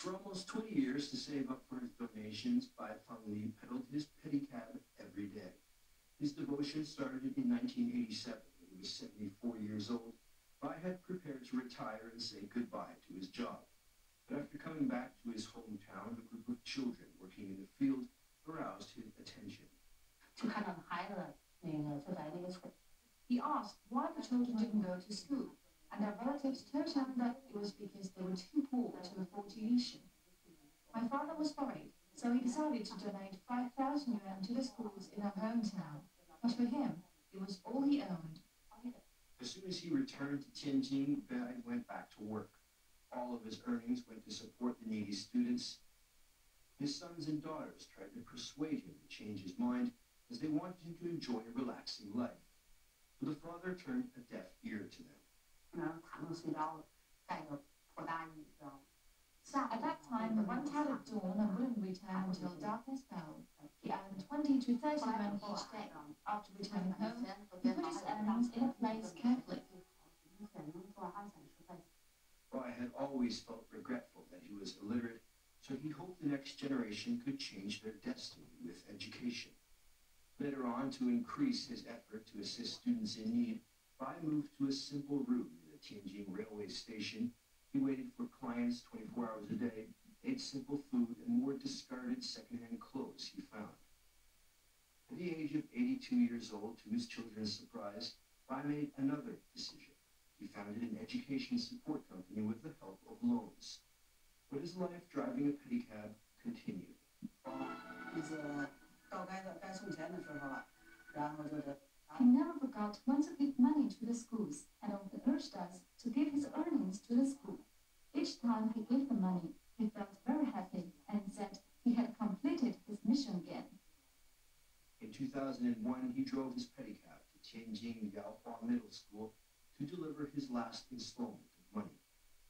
For almost 20 years, to save up for his donations, Bai Fengli pedaled his pedicab every day. His devotion started in 1987 when he was 74 years old. Bai had prepared to retire and say goodbye to his job. But after coming back to his hometown, a group of children working in the field aroused his attention. He asked why the children didn't go to school, and their relatives told him that it was because they were too poor to afford tuition. My father was worried, so he decided to donate 5,000 yuan to the schools in our hometown. But for him, it was all he owned. As soon as he returned to Tianjin, Bai went back to work. All of his earnings went to support the needy students. His sons and daughters tried to persuade him to change his mind, as they wanted him to enjoy a relaxing life. But the father turned a deaf ear to them. At that time, the one touted dawn and wouldn't return until darkness fell. He earned 20 to 30 yuan each day. After returning home, he put his earnings in a place carefully. Bai had always felt regretful that he was illiterate, so he hoped the next generation could change their destiny with education. Later on, to increase his effort to assist students in need, Bai moved to a simple room near the Tianjin railway station. He waited for clients 24 hours a day, ate simple food, and wore discarded secondhand clothes he found. At the age of 82 years old, to his children's surprise, Bai made another decision. He founded an education support company with the help of loans. But his life driving a pedicab continued. He never forgot when to give money to the schools and often urged us to give his earnings to the school. Each time he gave the money, he felt very happy and said he had completed his mission again. In 2001, he drove his pedicab to Tianjin Yaohua Middle School to deliver his last installment of money.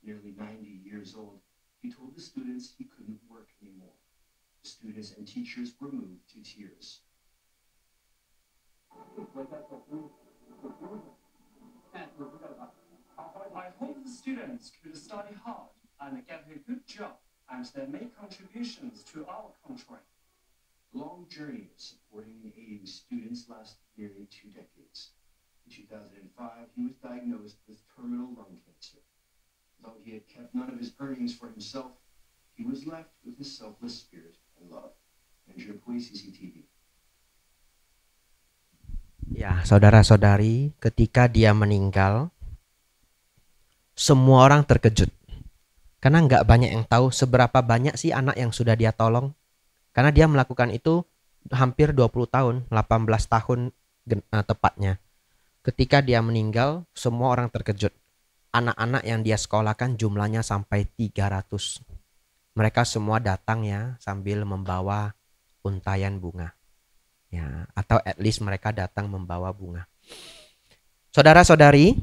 Nearly 90 years old, he told the students he couldn't work anymore. The students and teachers were moved to tears. I hope the students could study hard and get a good job and they make contributions to our country. The long journey of supporting and aiding students lasted nearly 2 decades. In 2005, he was diagnosed with terminal lung cancer. Though he had kept none of his earnings for himself, he was left with his selfless spirit and love. Andrew Pui, CCTV. Ya, saudara-saudari, ketika dia meninggal, semua orang terkejut. Karena nggak banyak yang tahu seberapa banyak sih anak yang sudah dia tolong. Karena dia melakukan itu hampir 20 tahun, 18 tahun tepatnya. Ketika dia meninggal, semua orang terkejut. Anak-anak yang dia sekolahkan jumlahnya sampai 300. Mereka semua datang ya sambil membawa untayan bunga. Ya, atau at least mereka datang membawa bunga. Saudara-saudari,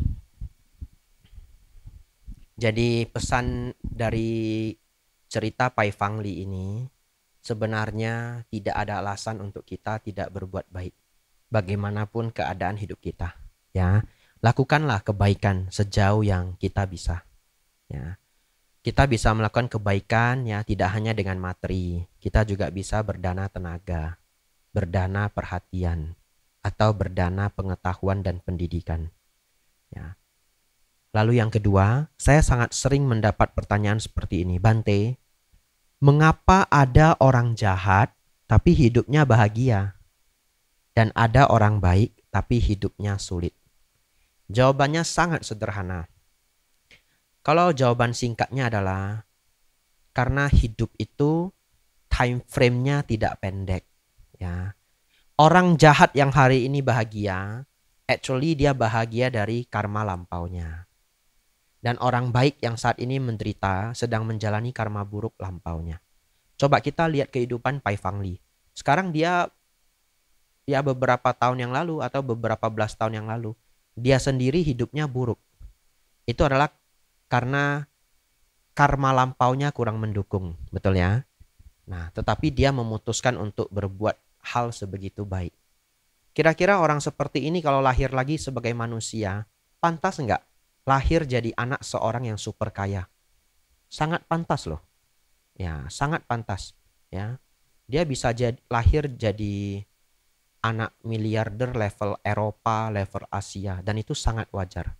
jadi pesan dari cerita Pai Fangli ini sebenarnya tidak ada alasan untuk kita tidak berbuat baik. Bagaimanapun keadaan hidup kita, ya, lakukanlah kebaikan sejauh yang kita bisa. Ya, kita bisa melakukan kebaikan ya tidak hanya dengan materi, kita juga bisa berdana tenaga, berdana perhatian, atau berdana pengetahuan dan pendidikan. Ya. Lalu yang kedua, saya sangat sering mendapat pertanyaan seperti ini, Bante, mengapa ada orang jahat tapi hidupnya bahagia? Dan ada orang baik tapi hidupnya sulit? Jawabannya sangat sederhana. Kalau jawaban singkatnya adalah karena hidup itu time frame-nya tidak pendek. Ya. Orang jahat yang hari ini bahagia, actually dia bahagia dari karma lampaunya. Dan orang baik yang saat ini menderita sedang menjalani karma buruk lampaunya. Coba kita lihat kehidupan Pai Fangli. Sekarang dia ya beberapa tahun yang lalu atau beberapa belas tahun yang lalu, dia sendiri hidupnya buruk. Itu adalah karena karma lampaunya kurang mendukung, betul ya? Nah, tetapi dia memutuskan untuk berbuat hal sebegitu baik. Kira-kira orang seperti ini kalau lahir lagi sebagai manusia, pantas enggak lahir jadi anak seorang yang super kaya? Sangat pantas loh. Ya, sangat pantas, ya. Dia bisa lahir jadi anak miliarder level Eropa, level Asia, dan itu sangat wajar.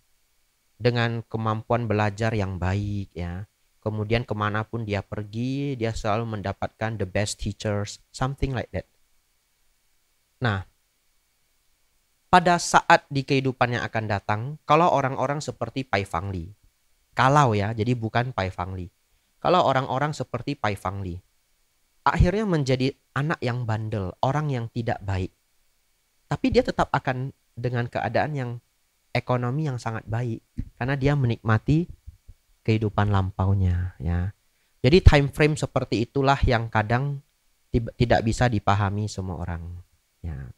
Dengan kemampuan belajar yang baik, ya. Kemudian kemanapun dia pergi, dia selalu mendapatkan the best teachers, something like that. Nah, pada saat di kehidupan yang akan datang, kalau orang-orang seperti Pai Fangli, kalau ya, jadi bukan Pai Fangli. Kalau orang-orang seperti Pai Fangli, akhirnya menjadi anak yang bandel, orang yang tidak baik. Tapi dia tetap akan dengan keadaan yang ekonomi yang sangat baik, karena dia menikmati kehidupan lampaunya, ya. Jadi time frame seperti itulah yang kadang tidak bisa dipahami semua orang, ya.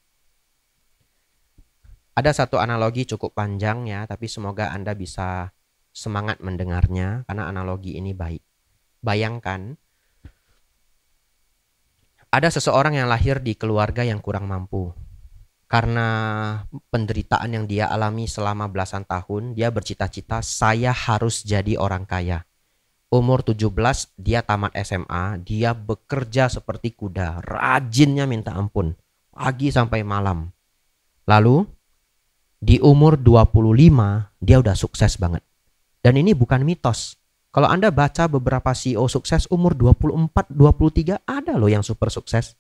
Ada satu analogi cukup panjang, ya, tapi semoga Anda bisa semangat mendengarnya karena analogi ini baik. Bayangkan ada seseorang yang lahir di keluarga yang kurang mampu. Karena penderitaan yang dia alami selama belasan tahun, dia bercita-cita saya harus jadi orang kaya. Umur 17 dia tamat SMA, dia bekerja seperti kuda, rajinnya minta ampun, pagi sampai malam. Lalu di umur 25 dia udah sukses banget. Dan ini bukan mitos. Kalau Anda baca beberapa CEO sukses umur 24, 23 ada loh yang super sukses.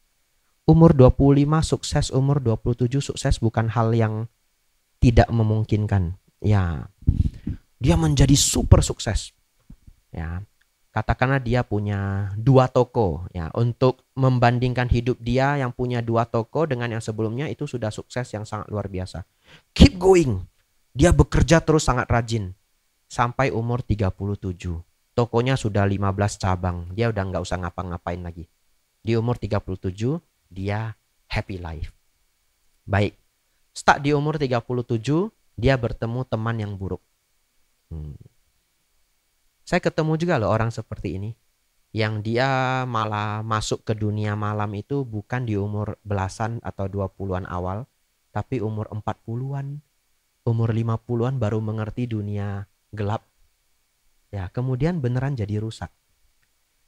Umur 25 sukses, umur 27 sukses bukan hal yang tidak memungkinkan. Ya, dia menjadi super sukses. Ya, katakanlah dia punya 2 toko. Ya, untuk membandingkan hidup dia yang punya 2 toko dengan yang sebelumnya itu sudah sukses yang sangat luar biasa. Keep going. Dia bekerja terus sangat rajin. Sampai umur 37. Tokonya sudah 15 cabang. Dia udah nggak usah ngapa-ngapain lagi. Di umur 37 dia happy life. Baik. Start di umur 37 dia bertemu teman yang buruk. Saya ketemu juga loh orang seperti ini. Yang dia malah masuk ke dunia malam itu bukan di umur belasan atau 20-an awal. Tapi umur 40-an. Umur 50-an baru mengerti dunia gelap. Ya, kemudian beneran jadi rusak.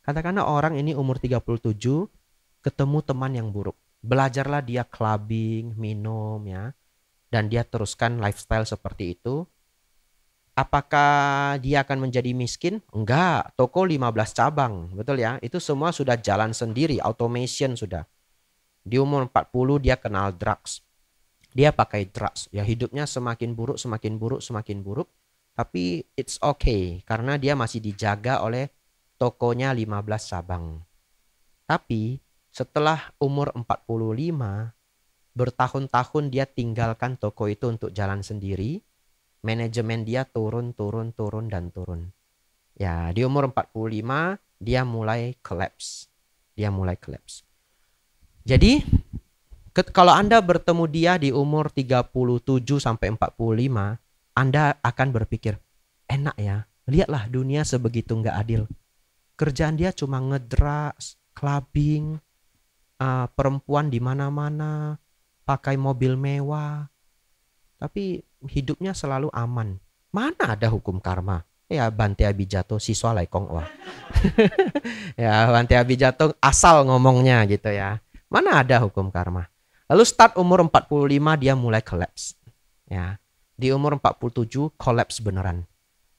Katakanlah orang ini umur 37 ketemu teman yang buruk. Belajarlah dia clubbing, minum, ya. Dan dia teruskan lifestyle seperti itu. Apakah dia akan menjadi miskin? Enggak, toko 15 cabang, betul ya. Itu semua sudah jalan sendiri, automation sudah. Di umur 40 dia kenal drugs. Dia pakai drugs, ya hidupnya semakin buruk, semakin buruk, semakin buruk. Tapi it's okay, karena dia masih dijaga oleh tokonya 15 cabang. Tapi setelah umur 45, bertahun-tahun dia tinggalkan toko itu untuk jalan sendiri. Manajemen dia turun. Ya, di umur 45 dia mulai collapse. Jadi kalau Anda bertemu dia di umur 37 sampai 45, Anda akan berpikir, enak ya, lihatlah dunia sebegitu nggak adil. Kerjaan dia cuma ngedrugs, clubbing, perempuan di mana-mana, pakai mobil mewah, tapi hidupnya selalu aman. Mana ada hukum karma? Ya Bante Abijato siswa Laikong Wah. Ya Bante Abijato asal ngomongnya gitu ya. Mana ada hukum karma? Lalu start umur 45 dia mulai collapse. Ya. Di umur 47 collapse beneran.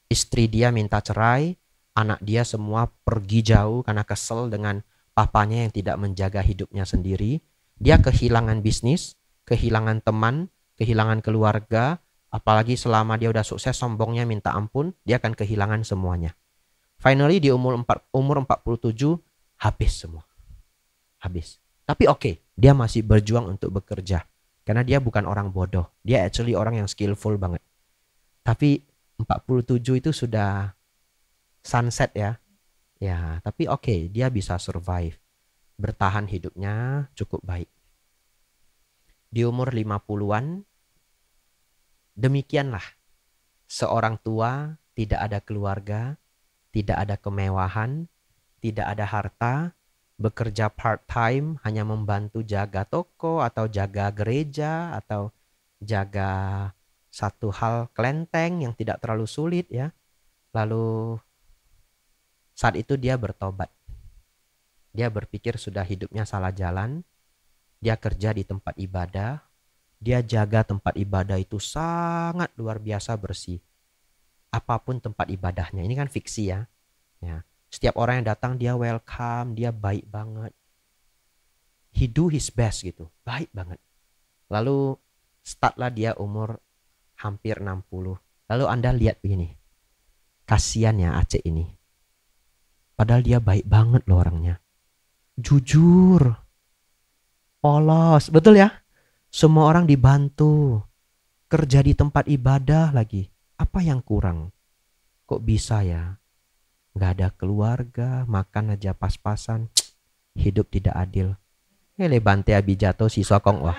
Istri dia minta cerai, anak dia semua pergi jauh karena kesel dengan papanya yang tidak menjaga hidupnya sendiri. Dia kehilangan bisnis, kehilangan teman, kehilangan keluarga. Apalagi selama dia udah sukses, sombongnya minta ampun, dia akan kehilangan semuanya. Finally di umur 47 habis semua. Habis. Tapi oke, dia masih berjuang untuk bekerja. Karena dia bukan orang bodoh. Dia actually orang yang skillful banget. Tapi 47 itu sudah sunset ya. Ya, tapi oke, dia bisa survive. Bertahan hidupnya cukup baik. Di umur 50-an, demikianlah. Seorang tua, tidak ada keluarga, tidak ada kemewahan, tidak ada harta, bekerja part-time, hanya membantu jaga toko atau jaga gereja atau jaga satu hal kelenteng yang tidak terlalu sulit ya. Lalu saat itu dia bertobat. Dia berpikir sudah hidupnya salah jalan. Dia kerja di tempat ibadah. Dia jaga tempat ibadah itu sangat luar biasa bersih. Apapun tempat ibadahnya. Ini kan fiksi ya. Setiap orang yang datang dia welcome. Dia baik banget. He do his best gitu. Baik banget. Lalu startlah dia umur hampir 60. Lalu Anda lihat begini. Kasian ya Aceh ini. Padahal dia baik banget loh orangnya. Jujur. Polos. Betul ya? Semua orang dibantu. Kerja di tempat ibadah lagi. Apa yang kurang? Kok bisa ya? Gak ada keluarga. Makan aja pas-pasan. Hidup tidak adil. Hele bante abijato si sokong wah.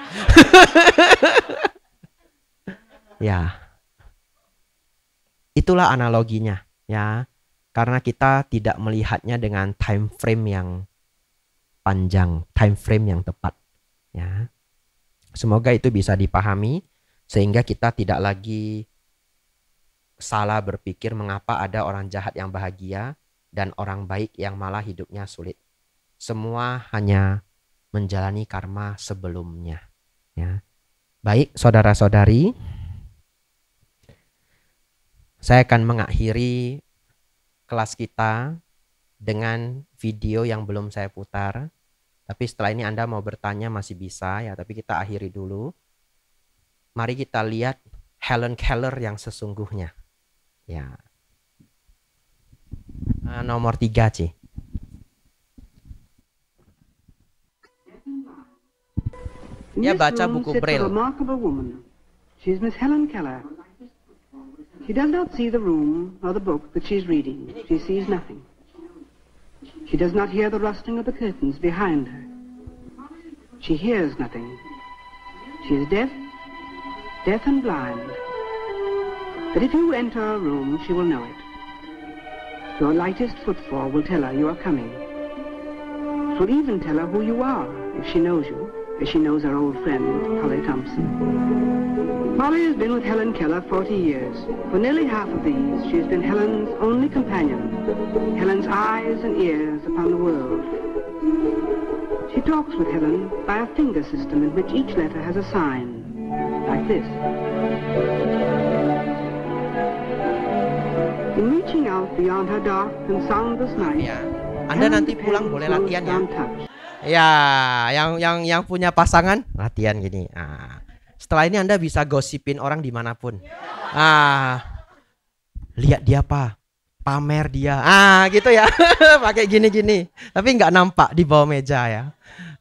Ya. Itulah analoginya ya. Karena kita tidak melihatnya dengan time frame yang panjang, time frame yang tepat ya. Semoga itu bisa dipahami sehingga kita tidak lagi salah berpikir mengapa ada orang jahat yang bahagia dan orang baik yang malah hidupnya sulit. Semua hanya menjalani karma sebelumnya ya. Baik saudara-saudari, saya akan mengakhiri kelas kita dengan video yang belum saya putar. Tapi setelah ini Anda mau bertanya masih bisa ya, tapi kita akhiri dulu. Mari kita lihat Helen Keller yang sesungguhnya. Ya. Nomor 3, C. Ya baca buku Braille. She's Miss Helen Keller. She does not see the room or the book that she's reading. She sees nothing. She does not hear the rustling of the curtains behind her. She hears nothing. She is deaf and blind. But if you enter a room, she will know it. Your lightest footfall will tell her you are coming. It will even tell her who you are, if she knows you, as she knows her old friend, Polly Thompson. Polly has been with Helen Keller 40 years. For nearly half of these, she has been Helen's only companion, Helen's eyes and ears upon the world. She talks with Helen by a finger system in which each letter has a sign, like this. In reaching out beyond her dark and soundless night, ya. Anda nanti pulang boleh latihan ya. Ya, yang punya pasangan latihan gini. Setelah ini Anda bisa gosipin orang dimanapun. Lihat dia apa, pamer dia, gitu ya. Pakai gini-gini, tapi nggak nampak di bawah meja ya.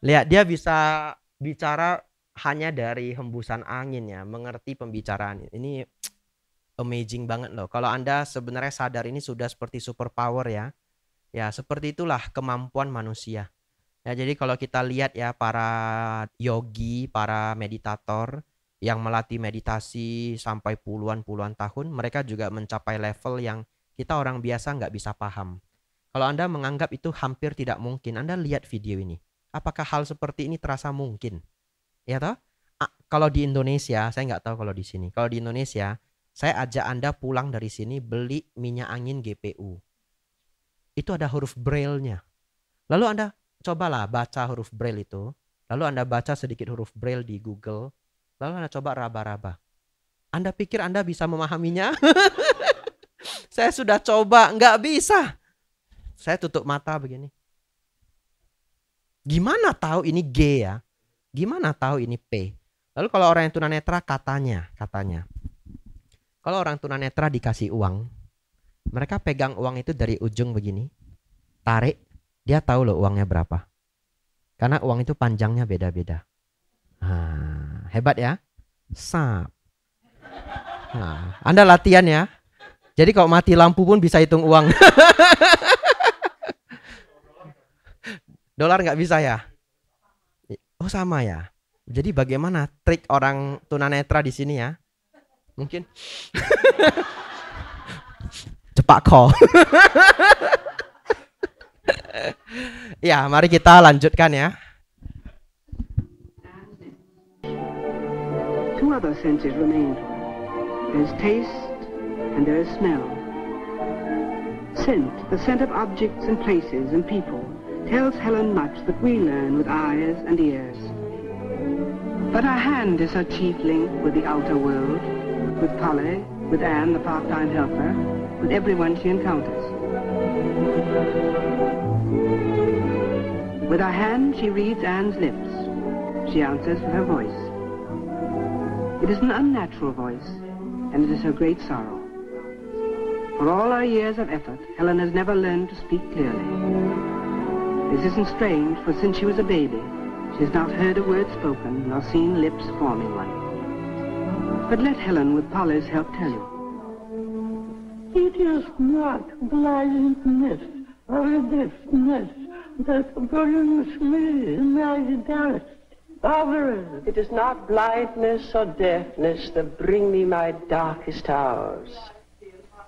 Lihat dia bisa bicara hanya dari hembusan angin ya, mengerti pembicaraan. Ini amazing banget loh. Kalau Anda sebenarnya sadar ini sudah seperti superpower ya. Ya seperti itulah kemampuan manusia. Ya jadi kalau kita lihat ya para yogi, para meditator yang melatih meditasi sampai puluhan tahun, mereka juga mencapai level yang kita orang biasa nggak bisa paham. Kalau Anda menganggap itu hampir tidak mungkin, Anda lihat video ini. Apakah hal seperti ini terasa mungkin? Ya toh? Kalau di Indonesia, saya nggak tahu kalau di sini. Kalau di Indonesia, saya ajak Anda pulang dari sini beli minyak angin GPU. Itu ada huruf Braille-nya. Lalu Anda cobalah baca huruf Braille itu. Lalu Anda baca sedikit huruf Braille di Google. Lalu Anda coba raba-raba. Anda pikir Anda bisa memahaminya? Saya sudah coba, nggak bisa. Saya tutup mata begini. Gimana tahu ini G ya? Gimana tahu ini P? Lalu kalau orang yang tunanetra katanya. Kalau orang tunanetra dikasih uang, mereka pegang uang itu dari ujung begini. Tarik, dia tahu loh uangnya berapa. Karena uang itu panjangnya beda-beda. Hebat ya. Sap. Anda latihan ya. Jadi kalau mati lampu pun bisa hitung uang. Dolar nggak bisa ya? Oh sama ya. Jadi bagaimana trik orang tunanetra di sini ya? Mungkin cepak call. Ya, mari kita lanjutkan ya. Two other senses remain. There's taste and there is smell. Scent, the scent of objects and places and people, tells Helen much that we learn with eyes and ears. But her hand is her chief link with the outer world, with Polly, with Anne, the part-time helper, with everyone she encounters. With her hand, she reads Anne's lips. She answers with her voice. It is an unnatural voice, and it is her great sorrow. For all her years of effort, Helen has never learned to speak clearly. This isn't strange, for since she was a baby, she has not heard a word spoken, nor seen lips forming one. But let Helen, with Polly's help, tell you. It is not blindness or deafness that brings me my darkest hours. It is not blindness or deafness that bring me my darkest hours.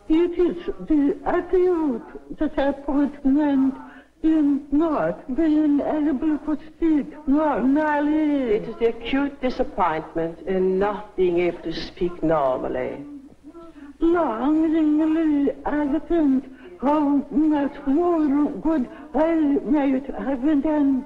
It is the acute disappointment in not being able to speak normally. It is the acute disappointment in not being able to speak normally. Longingly, I think how much more good I might have done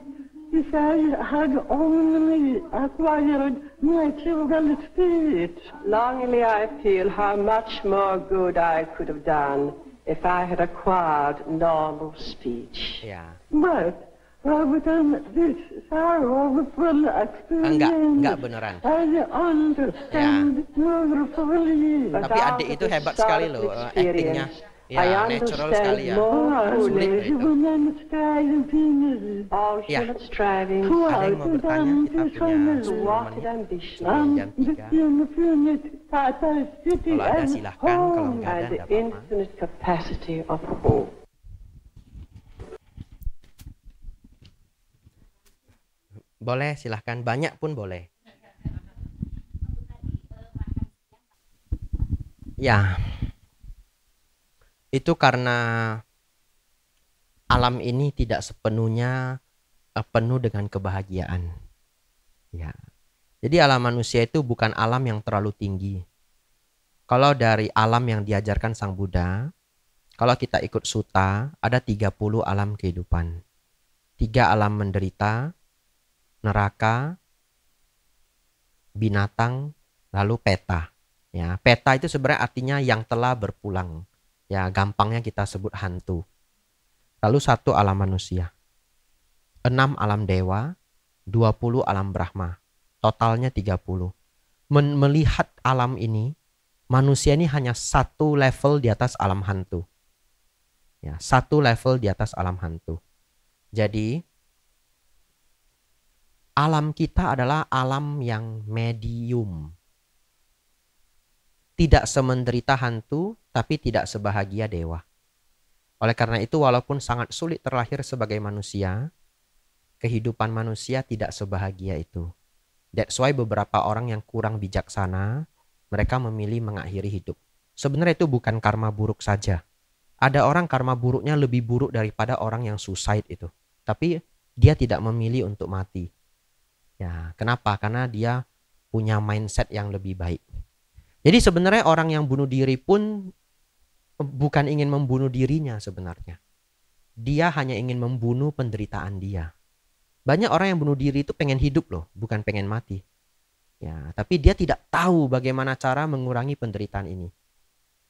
if I had only acquired natural speech. Longingly, I feel how much more good I could have done if I had acquired normal speech. Ya. But within this sorrowful experience, Enggak beneran. I understand more fully. Tapi adik itu hebat sekali loh, actingnya. Ya, natural sekali ya. Sulit itu. Ya, ada yang mau bertanya, kita punya 10 menit sebelum jam 3. Kalau ada silahkan, kalau enggak ada enggak apa-apa. Boleh, silahkan. Banyak pun boleh. Ya. Itu karena alam ini tidak sepenuhnya penuh dengan kebahagiaan. Ya. Jadi alam manusia itu bukan alam yang terlalu tinggi. Kalau dari alam yang diajarkan Sang Buddha, kalau kita ikut sutta, ada 30 alam kehidupan. 3 alam menderita, neraka, binatang, lalu peta. Ya, peta itu sebenarnya artinya yang telah berpulang. Ya, gampangnya kita sebut hantu. Lalu 1 alam manusia. 6 alam dewa, 20 alam Brahma. Totalnya 30. Melihat alam ini, manusia ini hanya 1 level di atas alam hantu. Ya, 1 level di atas alam hantu. Jadi, alam kita adalah alam yang medium. Tidak semenderita hantu, tapi tidak sebahagia dewa. Oleh karena itu, walaupun sangat sulit terlahir sebagai manusia, kehidupan manusia tidak sebahagia itu. That's why beberapa orang yang kurang bijaksana, mereka memilih mengakhiri hidup. Sebenarnya itu bukan karma buruk saja. Ada orang karma buruknya lebih buruk daripada orang yang suicide itu. Tapi dia tidak memilih untuk mati. Ya, kenapa? Karena dia punya mindset yang lebih baik. Jadi sebenarnya orang yang bunuh diri pun bukan ingin membunuh dirinya sebenarnya. Dia hanya ingin membunuh penderitaan dia. Banyak orang yang bunuh diri itu pengen hidup loh, bukan pengen mati. Ya, tapi dia tidak tahu bagaimana cara mengurangi penderitaan ini.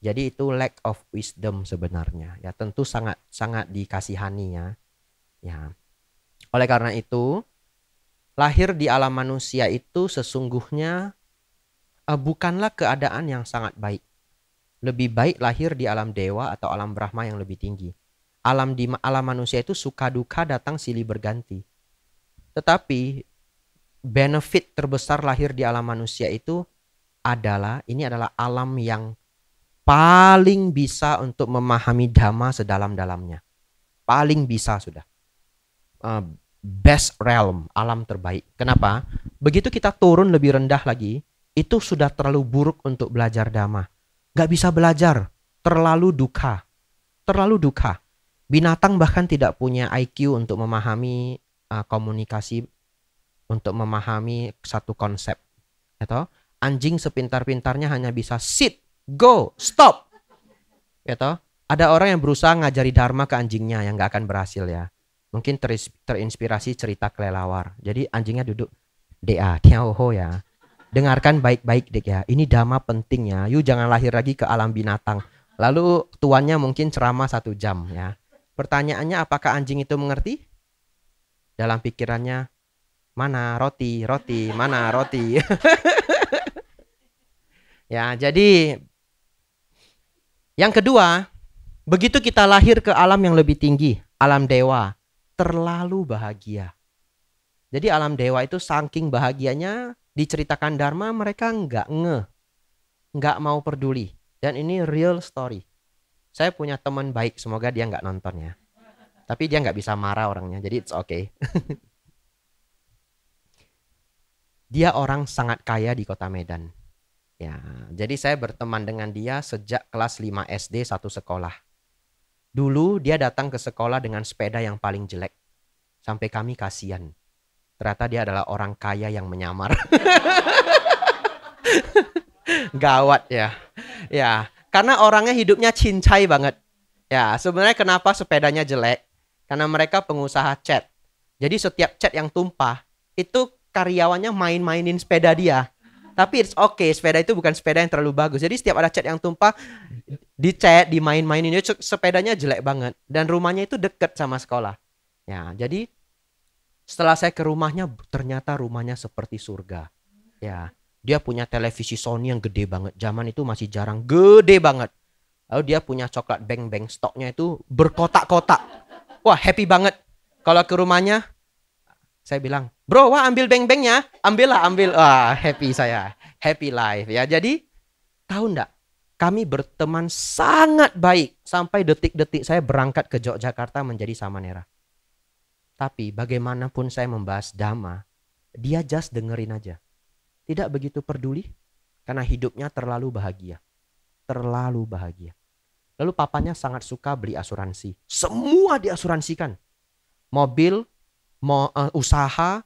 Jadi itu lack of wisdom sebenarnya. Ya, tentu sangat dikasihani ya. Ya. Oleh karena itu, lahir di alam manusia itu sesungguhnya bukanlah keadaan yang sangat baik. Lebih baik lahir di alam dewa atau alam Brahma yang lebih tinggi. Alam manusia itu suka duka datang silih berganti. Tetapi benefit terbesar lahir di alam manusia itu ini adalah alam yang paling bisa untuk memahami dhamma sedalam-dalamnya. Paling bisa sudah. Best realm, alam terbaik. Kenapa? Begitu kita turun lebih rendah lagi, itu sudah terlalu buruk untuk belajar dhamma. Gak bisa belajar, terlalu duka. Terlalu duka. Binatang bahkan tidak punya IQ untuk memahami komunikasi, untuk memahami satu konsep. Gitu? Anjing sepintar-pintarnya hanya bisa sit, go, stop. Gitu? Ada orang yang berusaha ngajari dharma ke anjingnya yang gak akan berhasil ya. Mungkin terinspirasi cerita kelelawar. Jadi anjingnya duduk, "Dea, tiaoho ya. Dengarkan baik-baik dek ya. Ini dhamma penting ya. You jangan lahir lagi ke alam binatang." Lalu tuannya mungkin ceramah 1 jam ya. Pertanyaannya, apakah anjing itu mengerti? Dalam pikirannya, mana roti, mana roti. Ya, jadi yang kedua, begitu kita lahir ke alam yang lebih tinggi, alam dewa, terlalu bahagia. Jadi alam dewa itu saking bahagianya, diceritakan dharma mereka nggak mau peduli. Dan ini real story. Saya punya teman baik, semoga dia nggak nonton ya. Tapi dia nggak bisa marah orangnya, jadi it's okay. Dia orang sangat kaya di kota Medan. Ya, jadi saya berteman dengan dia sejak kelas 5 SD satu sekolah. Dulu dia datang ke sekolah dengan sepeda yang paling jelek. Sampai kami kasihan. Ternyata dia adalah orang kaya yang menyamar. Gawat ya. Ya, karena orangnya hidupnya cincai banget. Ya, sebenarnya kenapa sepedanya jelek? Karena mereka pengusaha cat. Jadi setiap cat yang tumpah, itu karyawannya main-mainin sepeda dia. Tapi it's okay, sepeda itu bukan sepeda yang terlalu bagus. Jadi setiap ada cat yang tumpah, dicat, dimain-mainin, sepedanya jelek banget. Dan rumahnya itu dekat sama sekolah. Ya, jadi setelah saya ke rumahnya, ternyata rumahnya seperti surga. Ya, dia punya televisi Sony yang gede banget. Zaman itu masih jarang, gede banget. Lalu dia punya coklat beng-beng, stoknya itu berkotak-kotak. Wah, happy banget. Kalau ke rumahnya, saya bilang, "Bro, wah ambil beng-bengnya." "Ambillah, ambil." Wah, happy saya. Happy life ya. Jadi, tahu enggak? Kami berteman sangat baik. Sampai detik-detik saya berangkat ke Yogyakarta menjadi samanera. Tapi bagaimanapun saya membahas dhamma, dia just dengerin aja. Tidak begitu peduli. Karena hidupnya terlalu bahagia. Terlalu bahagia. Lalu papanya sangat suka beli asuransi. Semua diasuransikan. Mobil, usaha,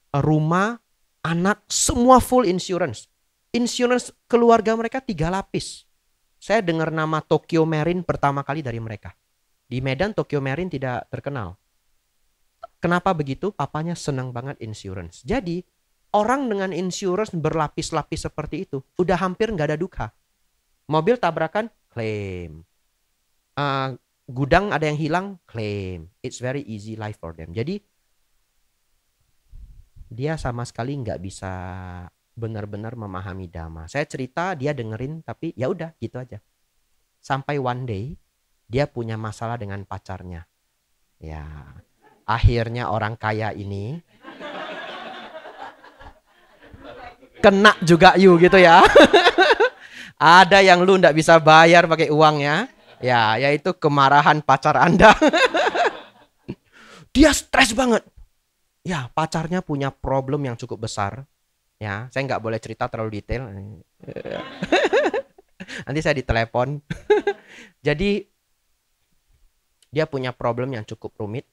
rumah, anak, semua full insurance. Insurance keluarga mereka 3 lapis. Saya dengar nama Tokyo Marine pertama kali dari mereka. Di Medan Tokyo Marine tidak terkenal. Kenapa begitu? Papanya senang banget insurance. Jadi orang dengan insurance berlapis-lapis seperti itu udah hampir nggak ada duka. Mobil tabrakan, claim. Gudang ada yang hilang, claim. It's very easy life for them. Jadi dia sama sekali nggak bisa benar-benar memahami dhamma. Saya cerita, dia dengerin, tapi ya udah gitu aja. Sampai one day dia punya masalah dengan pacarnya. Ya, akhirnya orang kaya ini kena juga you gitu ya. Ada yang lu nggak bisa bayar pakai uang ya. Ya, yaitu kemarahan pacar Anda. Dia stres banget. Ya, pacarnya punya problem yang cukup besar. Ya, saya nggak boleh cerita terlalu detail. Nanti saya ditelepon. Jadi dia punya problem yang cukup rumit.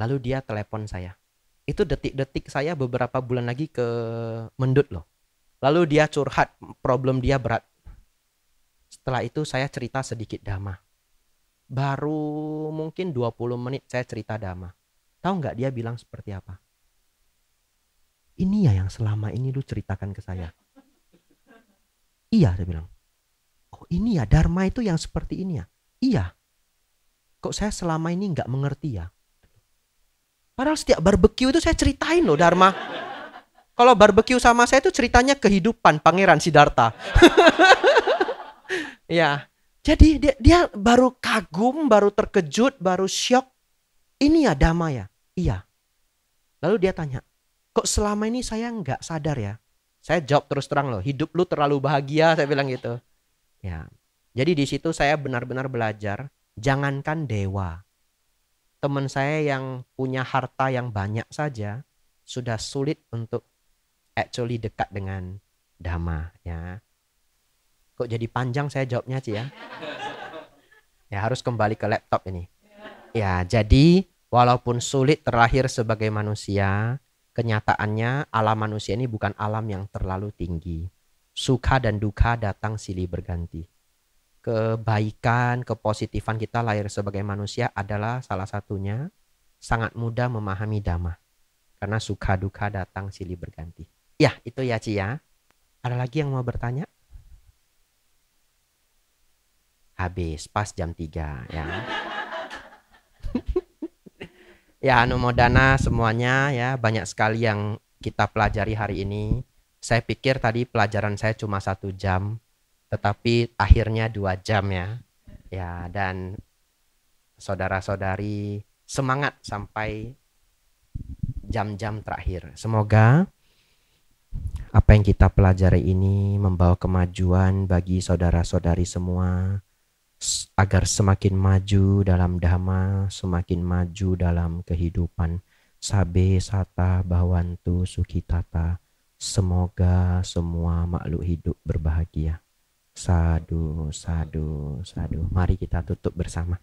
Lalu dia telepon saya. Itu detik-detik saya beberapa bulan lagi ke Mendut loh. Lalu dia curhat, problem dia berat. Setelah itu saya cerita sedikit dhamma. Baru mungkin 20 menit saya cerita dhamma. Tahu nggak dia bilang seperti apa? Ini ya yang selama ini lu ceritakan ke saya. Iya, saya bilang. Oh ini ya, dharma itu yang seperti ini ya? Iya. Kok saya selama ini nggak mengerti ya? Padahal setiap barbecue itu saya ceritain loh dharma. Kalau barbecue sama saya itu ceritanya kehidupan Pangeran Siddhartha. Ya, jadi dia baru kagum, baru terkejut, baru syok. Ini ya dhamma ya? Iya. Lalu dia tanya, kok selama ini saya nggak sadar ya? Saya jawab terus terang loh, hidup lu terlalu bahagia, saya bilang gitu. Ya, jadi di situ saya benar-benar belajar, jangankan dewa. Teman saya yang punya harta yang banyak saja sudah sulit untuk actually dekat dengan dhamma. Ya, kok jadi panjang saya jawabnya Ci ya? Ya harus kembali ke laptop ini. Ya, jadi walaupun sulit terlahir sebagai manusia, kenyataannya alam manusia ini bukan alam yang terlalu tinggi. Sukha dan dukkha datang silih berganti. Kebaikan, kepositifan kita lahir sebagai manusia adalah salah satunya sangat mudah memahami Dhamma. Karena suka duka datang silih berganti. Ya, itu ya Ci ya. Ada lagi yang mau bertanya? Habis, pas jam 3 ya. Ya, anumodana semuanya ya. Banyak sekali yang kita pelajari hari ini. Saya pikir tadi pelajaran saya cuma 1 jam. Tetapi akhirnya 2 jam ya. Ya, dan saudara-saudari semangat sampai jam-jam terakhir. Semoga apa yang kita pelajari ini membawa kemajuan bagi saudara-saudari semua, agar semakin maju dalam Dhamma, semakin maju dalam kehidupan. Sabe sata bhavantu sukhitata. Semoga semua makhluk hidup berbahagia. Sadu, sadu, sadu. Mari kita tutup bersama.